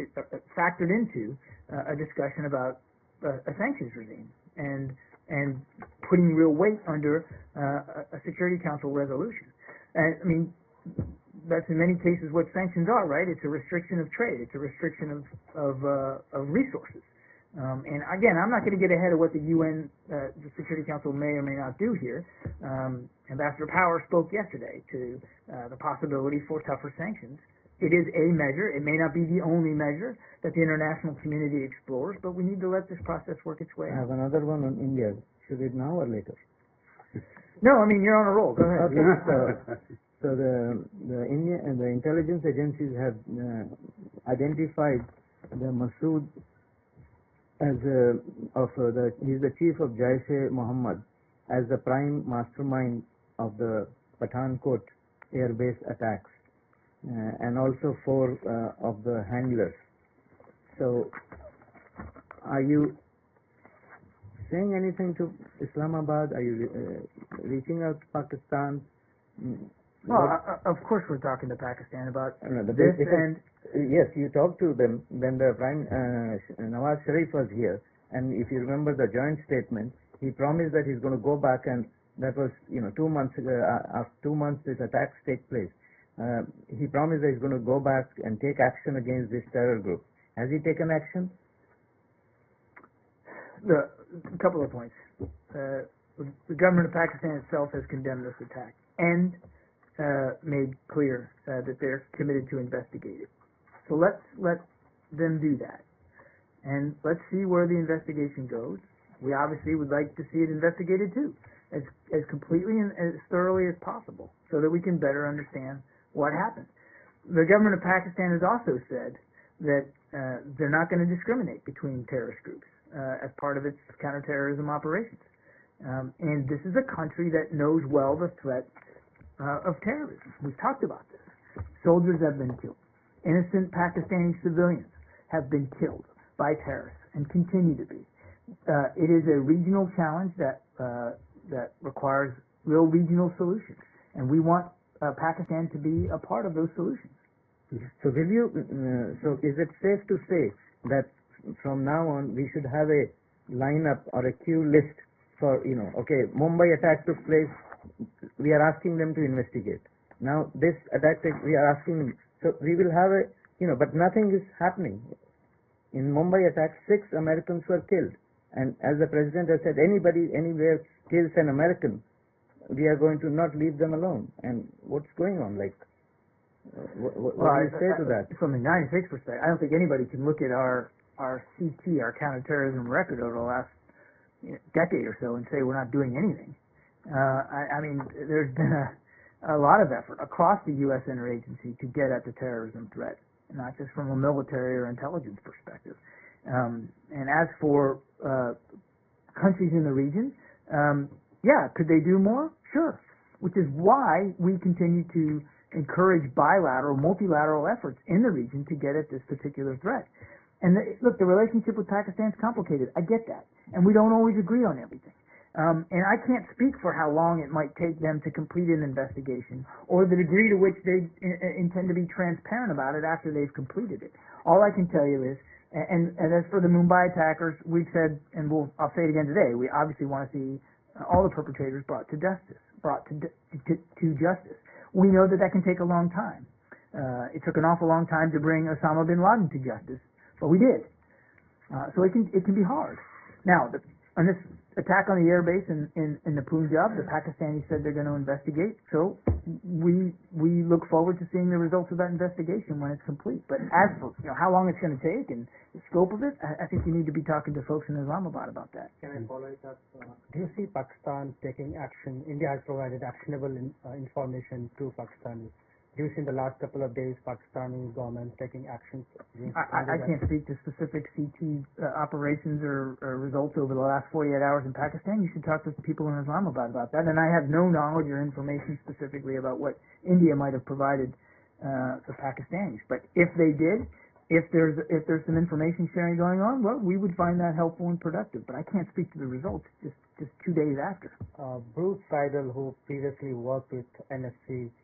factored into a discussion about a sanctions regime and putting real weight under a Security Council resolution. And I mean, that's in many cases what sanctions are, right? It's a restriction of trade. It's a restriction of resources. And again, I'm not going to get ahead of what the UN, the Security Council may or may not do here. Ambassador Power spoke yesterday to the possibility for tougher sanctions. It is a measure. It may not be the only measure that the international community explores, but we need to let this process work its way I out. have another one on India. Should it now or later? No, I mean, you're on a roll. Go ahead. Okay. So the India and the intelligence agencies have identified the Masood as he's the chief of Jaish-e-Mohammed as the prime mastermind of the Pathankot air base attacks, and also 4 of the handlers. So, are you saying anything to Islamabad? Are you reaching out to Pakistan? Well, of course we're talking to Pakistan about this, and yes, you talked to them when the Prime Nawaz Sharif was here, and if you remember the joint statement, he promised that he's going to go back, and that was 2 months after 2 months these attacks take place. He promised that he's going to go back and take action against this terror group. Has he taken action? A couple of points. The government of Pakistan itself has condemned this attack and made clear that they're committed to investigate it. So let's let them do that. And let's see where the investigation goes. We obviously would like to see it investigated too, as completely and as thoroughly as possible, so that we can better understand what happened. The government of Pakistan has also said that they're not going to discriminate between terrorist groups as part of its counterterrorism operations. And this is a country that knows well the threat of terrorism. We've talked about this. Soldiers have been killed. Innocent Pakistani civilians have been killed by terrorists and continue to be. It is a regional challenge that requires real regional solutions, and we want Pakistan to be a part of those solutions. So will you? So is it safe to say that from now on we should have a lineup or a queue list for, okay, Mumbai attack took place, we are asking them to investigate. Now this attack, we are asking them. So we will have a, but nothing is happening. In Mumbai attack, 6 Americans were killed. And as the president has said, anybody anywhere kills an American, we are going to not leave them alone. And what's going on? Like, what do you say to that? From the 96 perspective, I don't think anybody can look at our CT, our counterterrorism record over the last decade or so and say we're not doing anything. I mean, there's been a lot of effort across the U.S. interagency to get at the terrorism threat, not just from a military or intelligence perspective. And as for countries in the region, yeah, could they do more? Sure. Which is why we continue to encourage bilateral, multilateral efforts in the region to get at this particular threat. And look, the relationship with Pakistan is complicated. I get that. And we don't always agree on everything. And I can't speak for how long it might take them to complete an investigation or the degree to which they intend to be transparent about it after they've completed it. All I can tell you is, and as for the Mumbai attackers, we've said, and I'll say it again today, we obviously want to see all the perpetrators brought to justice. We know that can take a long time. It took an awful long time to bring Osama bin Laden to justice, but we did. So it can be hard. Now, on this attack on the airbase in the Punjab, the Pakistanis said they're going to investigate. So we look forward to seeing the results of that investigation when it's complete. But as for how long it's going to take and the scope of it, I think you need to be talking to folks in Islamabad about that. Can I follow it up? Do you see Pakistan taking action? India has provided actionable information to Pakistanis. Do you see in the last couple of days Pakistani government taking actions? I can't speak to specific CT operations or results over the last 48 hours in Pakistan. You should talk to people in Islamabad about that. And I have no knowledge or information specifically about what India might have provided the Pakistanis. But if they did, if there's some information sharing going on, well, we would find that helpful and productive. But I can't speak to the results just 2 days after. Bruce Seidel, who previously worked with NSC,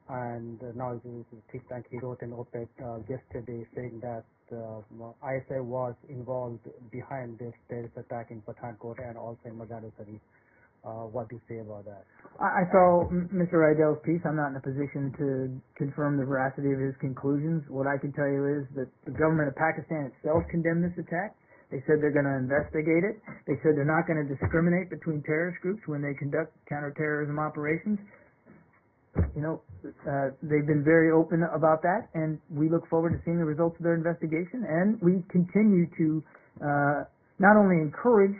and now is a think tank. He wrote an op-ed yesterday saying that ISI was involved behind this terrorist attack in Pathankot and also in Mazar-e Sharif. What do you say about that? I saw Mr. Rydell's piece. I'm not in a position to confirm the veracity of his conclusions. What I can tell you is that the government of Pakistan itself condemned this attack. They said they're going to investigate it. They said they're not going to discriminate between terrorist groups when they conduct counterterrorism operations. They've been very open about that, and we look forward to seeing the results of their investigation. And we continue to not only encourage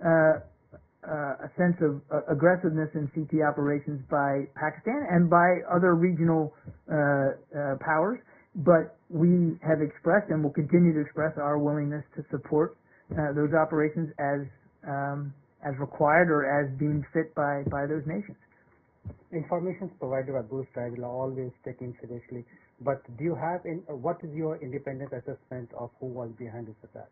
a sense of aggressiveness in CT operations by Pakistan and by other regional powers, but we have expressed and will continue to express our willingness to support those operations as required or as deemed fit by those nations. Information provided by Bruce Seidel are always taken seriously, but do you have what is your independent assessment of who was behind this attack?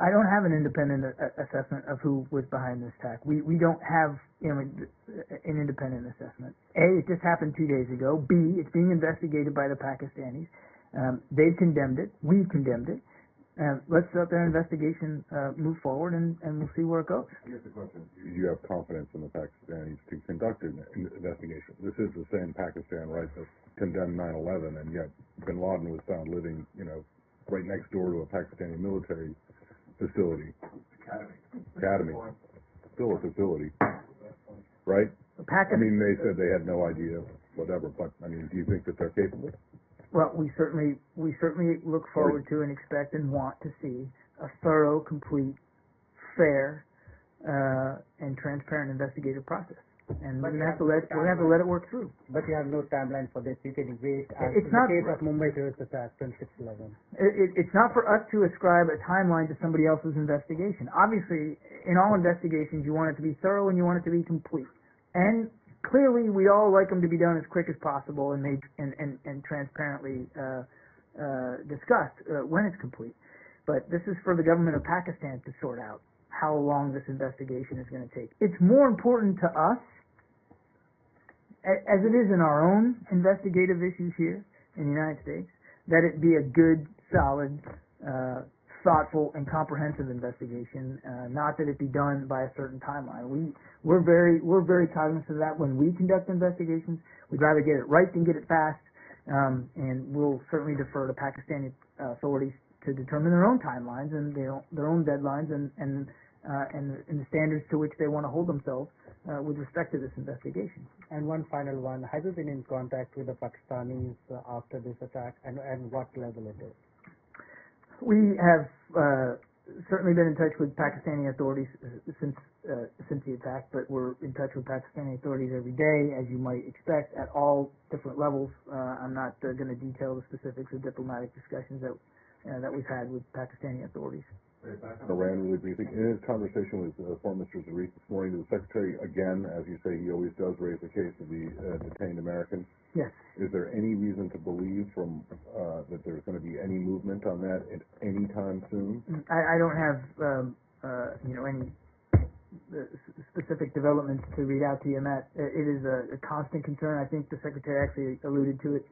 I don't have an independent assessment of who was behind this attack. We don't have an independent assessment. A, it just happened 2 days ago. B, it's being investigated by the Pakistanis. They've condemned it. We've condemned it. Let's let their investigation move forward, and we'll see where it goes. Here's the question. Do you have confidence in the Pakistanis to conduct an investigation? This is the same Pakistan, right, that condemned 9/11, and yet bin Laden was found living, right next door to a Pakistani military facility. Academy. Still a facility. Right? I mean, they said they had no idea, whatever, but, do you think that they're capable? Well, we certainly look forward to and expect and want to see a thorough, complete, fair, and transparent investigative process. and we're gonna have to let it work through. But you have no timeline for this. You can wait. As It's in not- the case of Mumbai terrorist attack, 26/11. It's not for us to ascribe a timeline to somebody else's investigation. Obviously, in all investigations, you want it to be thorough and you want it to be complete. And clearly, we all like them to be done as quick as possible and made and transparently discussed when it's complete. But this is for the government of Pakistan to sort out how long this investigation is going to take. It's more important to us, as it is in our own investigative issues here in the United States, that it be a good, solid, thoughtful, and comprehensive investigation. Not that it be done by a certain timeline. We're very cognizant of that when we conduct investigations. We'd rather get it right than get it fast, and we'll certainly defer to Pakistani authorities to determine their own timelines and their own deadlines and the standards to which they want to hold themselves with respect to this investigation. And one final one: have you been in contact with the Pakistanis after this attack, and what level it is? We have certainly been in touch with Pakistani authorities since the attack, but we're in touch with Pakistani authorities every day, as you might expect, at all different levels. I'm not going to detail the specifics of diplomatic discussions that we've had with Pakistani authorities. Iran really briefly. In his conversation with former Mr. Zarif this morning, the Secretary, again, as you say, he always does raise the case of the detained Americans. Yes. Is there any reason to believe that there's going to be any movement on that at any time soon? I don't have any specific developments to read out to you, Matt. It is a constant concern. I think the Secretary actually alluded to it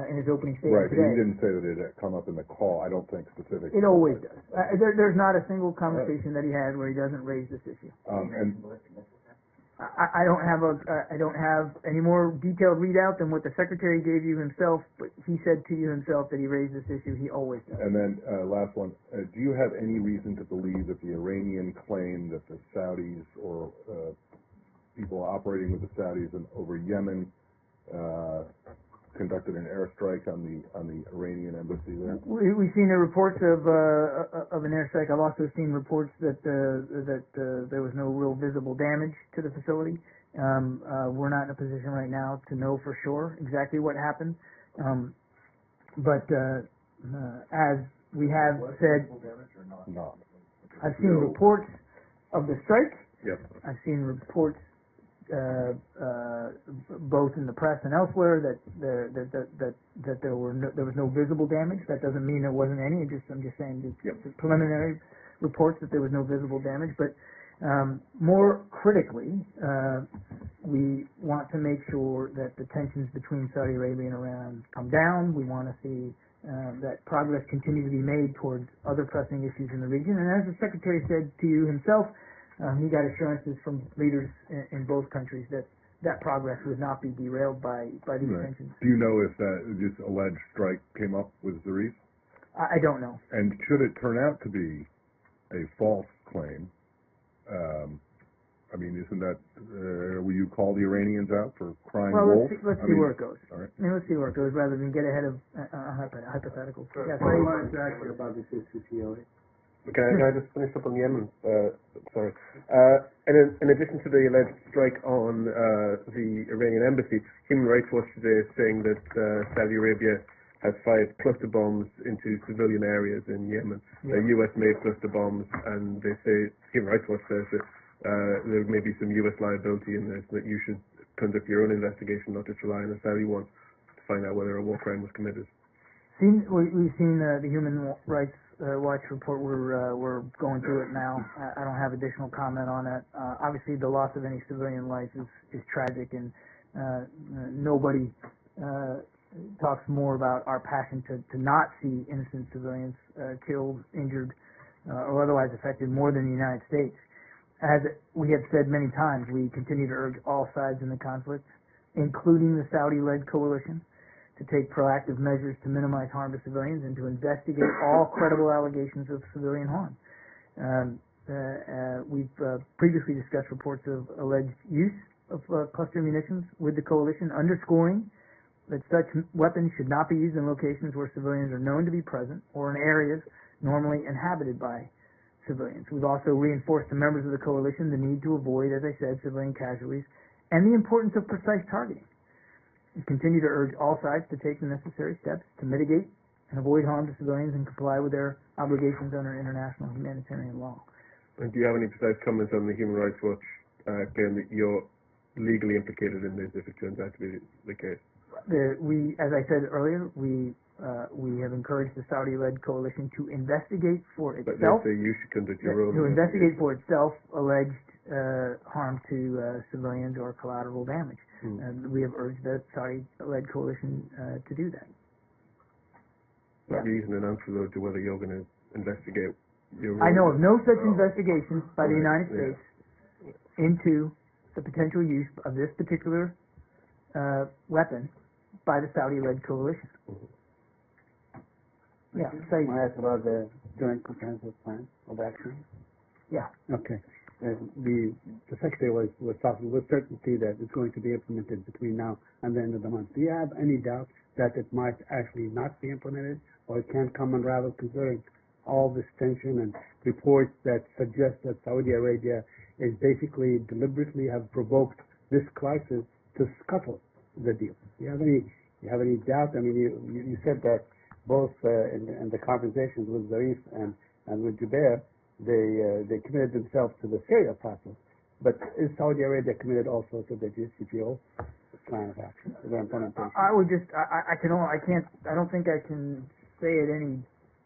in his opening statement Right, but today. he didn't say that it had come up in the call, I don't think, specifically. It always does. There's not a single conversation that he had where he doesn't raise this issue. And I don't have any more detailed readout than what the Secretary gave you himself, but he said to you himself that he raised this issue. He always does. And then last one, do you have any reason to believe that the Iranian claim that the Saudis or people operating with the Saudis over Yemen conducted an airstrike on the Iranian embassy there? We've seen the reports of an airstrike. I've also seen reports that there was no real visible damage to the facility. We're not in a position right now to know for sure exactly what happened. But as we have said, No. I've seen reports of the strike. Yep. I've seen reports both in the press and elsewhere that there was no visible damage. That doesn't mean there wasn't any. I'm just saying just preliminary reports that there was no visible damage. But more critically, we want to make sure that the tensions between Saudi Arabia and Iran come down. We want to see that progress continue to be made towards other pressing issues in the region. And as the Secretary said to you himself, he got assurances from leaders in both countries that progress would not be derailed by these tensions. Do you know if this alleged strike came up with Zarif? I don't know. And should it turn out to be a false claim, isn't that, will you call the Iranians out for crying wolf? Let's see where it goes. All right. Let's see where it goes rather than get ahead of hypotheticals. Yes, I wanted to ask you about this issue, TOA. Can I just finish up on Yemen? Sorry. In addition to the alleged strike on the Iranian embassy, Human Rights Watch today is saying that Saudi Arabia has fired cluster bombs into civilian areas in Yemen. Yeah. U.S.-made cluster bombs, and they say, Human Rights Watch says that there may be some U.S. liability in this, that you should conduct your own investigation, not just rely on the Saudi one, to find out whether a war crime was committed. We've seen the Human Rights Watch report. We're going through it now. I don't have additional comment on it. Obviously, the loss of any civilian life is tragic, and nobody talks more about our passion to not see innocent civilians killed, injured, or otherwise affected more than the United States. As we have said many times, we continue to urge all sides in the conflict, including the Saudi-led coalition, to take proactive measures to minimize harm to civilians and to investigate all credible allegations of civilian harm. We've previously discussed reports of alleged use of cluster munitions with the coalition, underscoring that such weapons should not be used in locations where civilians are known to be present or in areas normally inhabited by civilians. We've also reinforced to members of the coalition the need to avoid, as I said, civilian casualties and the importance of precise targeting. We continue to urge all sides to take the necessary steps to mitigate and avoid harm to civilians and comply with their obligations under international humanitarian law. And do you have any precise comments on the Human Rights Watch claim that you're legally implicated in this if it turns out to be the case? As I said earlier, we have encouraged the Saudi-led coalition to investigate for But itself. they say you should conduct your own To investigate for itself alleged harm to civilians or collateral damage. And we have urged the Saudi-led coalition to do that. Not using an answer though to whether you're going to investigate your I own. know of no such investigations by the United States into the potential use of this particular weapon by the Saudi-led coalition. Yeah, say. May I ask about the Joint Comprehensive Plan of Action? Yeah. Okay. The Secretary was talking with certainty that it's going to be implemented between now and the end of the month. Do you have any doubt that it might actually not be implemented, or it can't come unraveled, considering all this tension and reports that suggest that Saudi Arabia is basically deliberately have provoked this crisis to scuttle the deal? Do you have any doubt? I mean, you said that both in the conversations with Zarif and with Jubair, they committed themselves to the Syria process. But is Saudi Arabia committed also to the JCPO plan of action, the implementation? I would just, I don't think I can say it any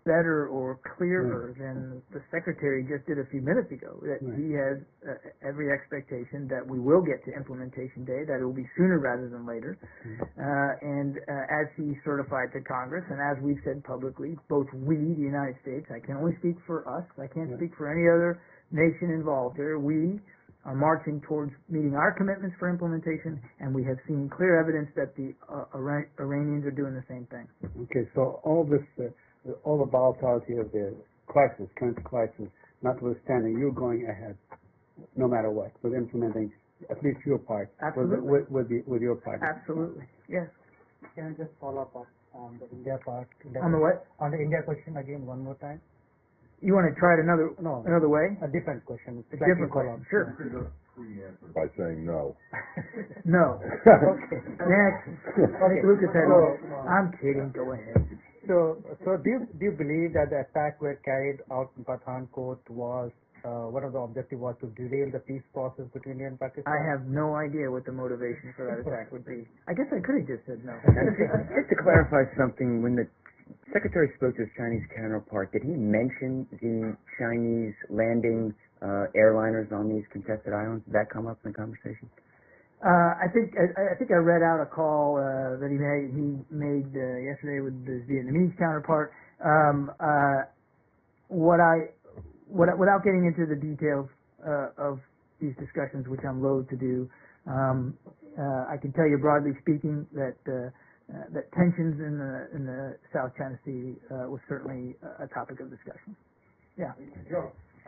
better or clearer than the Secretary just did a few minutes ago, that he has every expectation that we will get to implementation day, that it will be sooner rather than later. And as he certified to Congress, and as we've said publicly, both we, the United States, I can only speak for us, I can't speak for any other nation involved here, we are marching towards meeting our commitments for implementation, and we have seen clear evidence that the Iranians are doing the same thing. Okay, so all this, all the volatility of the crisis, current crisis, notwithstanding, you're going ahead, no matter what, with implementing at least your part. Absolutely. With your part. Absolutely. Yes. Can I just follow up on the India part? On the what? On the India question again one more time. You want to try it another way? A different question. A different question. Sure. By saying no. No. Okay. Next. Okay. Lucas had I'm kidding. Go ahead. So do you believe that the attack were carried out in Pathankot was one of the objectives was to derail the peace process between India and Pakistan? I have no idea what the motivation for that attack would be. I guess I could have just said no. Just to clarify something, when the Secretary spoke to his Chinese counterpart, did he mention the Chinese landing airliners on these contested islands? Did that come up in the conversation? I think I read out a call that he made yesterday with his Vietnamese counterpart. Without getting into the details of these discussions, which I'm loath to do, I can tell you broadly speaking that tensions in the South China Sea was certainly a topic of discussion. Yeah.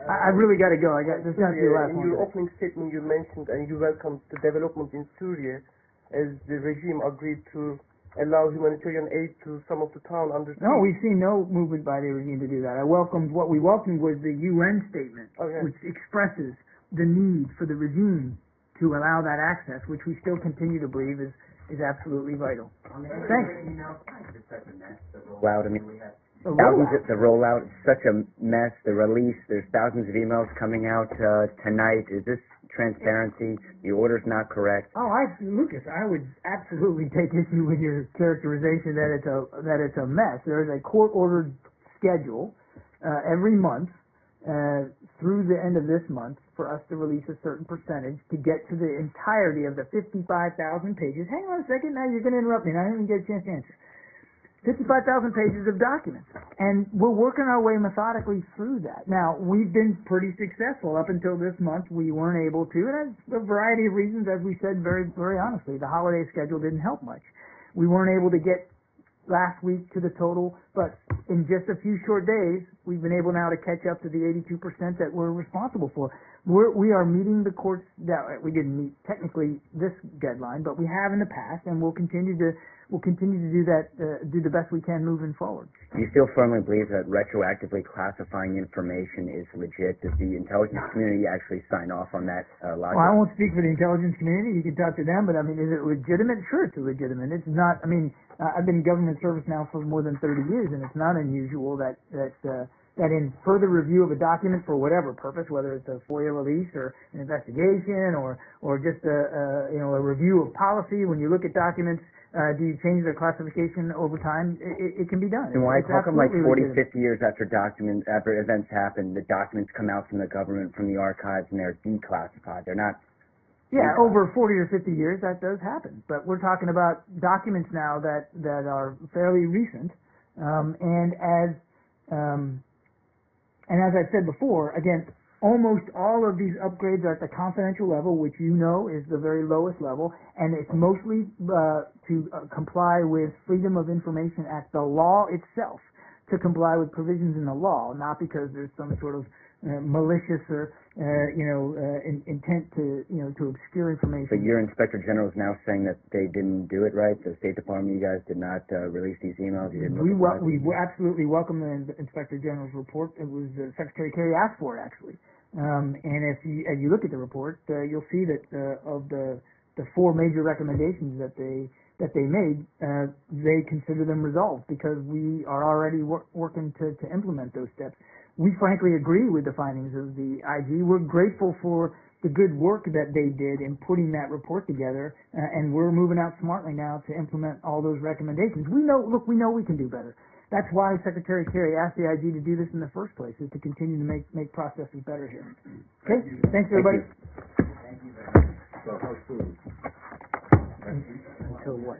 I really got to go. This is going to be the last one. In your opening statement, you mentioned and you welcomed the development in Syria as the regime agreed to allow humanitarian aid to some of the town under siege. No, we've seen no movement by the regime to do that. What we welcomed was the UN statement, which expresses the need for the regime to allow that access, which we still continue to believe is absolutely vital. Thanks. Wow, I mean, we have thousands of the rollout, such a mess, the release, there's thousands of emails coming out tonight. Is this transparency? The order's not correct. Oh, Lucas, I would absolutely take issue with your characterization that it's a mess. There is a court-ordered schedule every month through the end of this month for us to release a certain percentage to get to the entirety of the 55,000 pages. Hang on a second, now you're going to interrupt me. I didn't even get a chance to answer. 55,000 pages of documents. And we're working our way methodically through that. Now, we've been pretty successful. Up until this month, we weren't able to, and that's a variety of reasons, as we said very, very honestly. The holiday schedule didn't help much. We weren't able to get last week to the total, but in just a few short days, we've been able now to catch up to the 82% that we're responsible for. We are meeting the court's, we didn't meet technically this deadline, but we have in the past, and we'll continue to do that, do the best we can moving forward. Do you still firmly believe that retroactively classifying information is legit? Does the intelligence community actually sign off on that logic? Well, I won't speak for the intelligence community. You can talk to them, but I mean, is it legitimate? Sure, it's legitimate. It's not. I mean, I've been in government service now for more than 30 years, and it's not unusual that in further review of a document for whatever purpose, whether it's a FOIA release or an investigation or just a review of policy, when you look at documents, do you change their classification over time? It can be done. And why? How come like 40, legitimate. 50 years after events happen, the documents come out from the government, from the archives, and they're declassified? They're not. Yeah, over 40 or 50 years, that does happen. But we're talking about documents now that are fairly recent, and as I said before, again, almost all of these upgrades are at the confidential level, which you know is the very lowest level, and it's mostly to comply with Freedom of Information Act, the law itself, to comply with provisions in the law, not because there's some sort of malicious or intent to obscure information. But your Inspector General is now saying that they didn't do it right. The State Department, you guys did not release these emails. You didn't. We absolutely welcome the Inspector General's report. It was Secretary Kerry asked for it actually, and as you look at the report, you'll see that of the four major recommendations that they made, they consider them resolved because we are already working to implement those steps. We frankly agree with the findings of the IG. We're grateful for the good work that they did in putting that report together, and we're moving out smartly now to implement all those recommendations. We know we can do better. That's why Secretary Kerry asked the IG to do this in the first place, is to continue to make processes better here. Okay? Thanks, everybody. So how soon? Until what?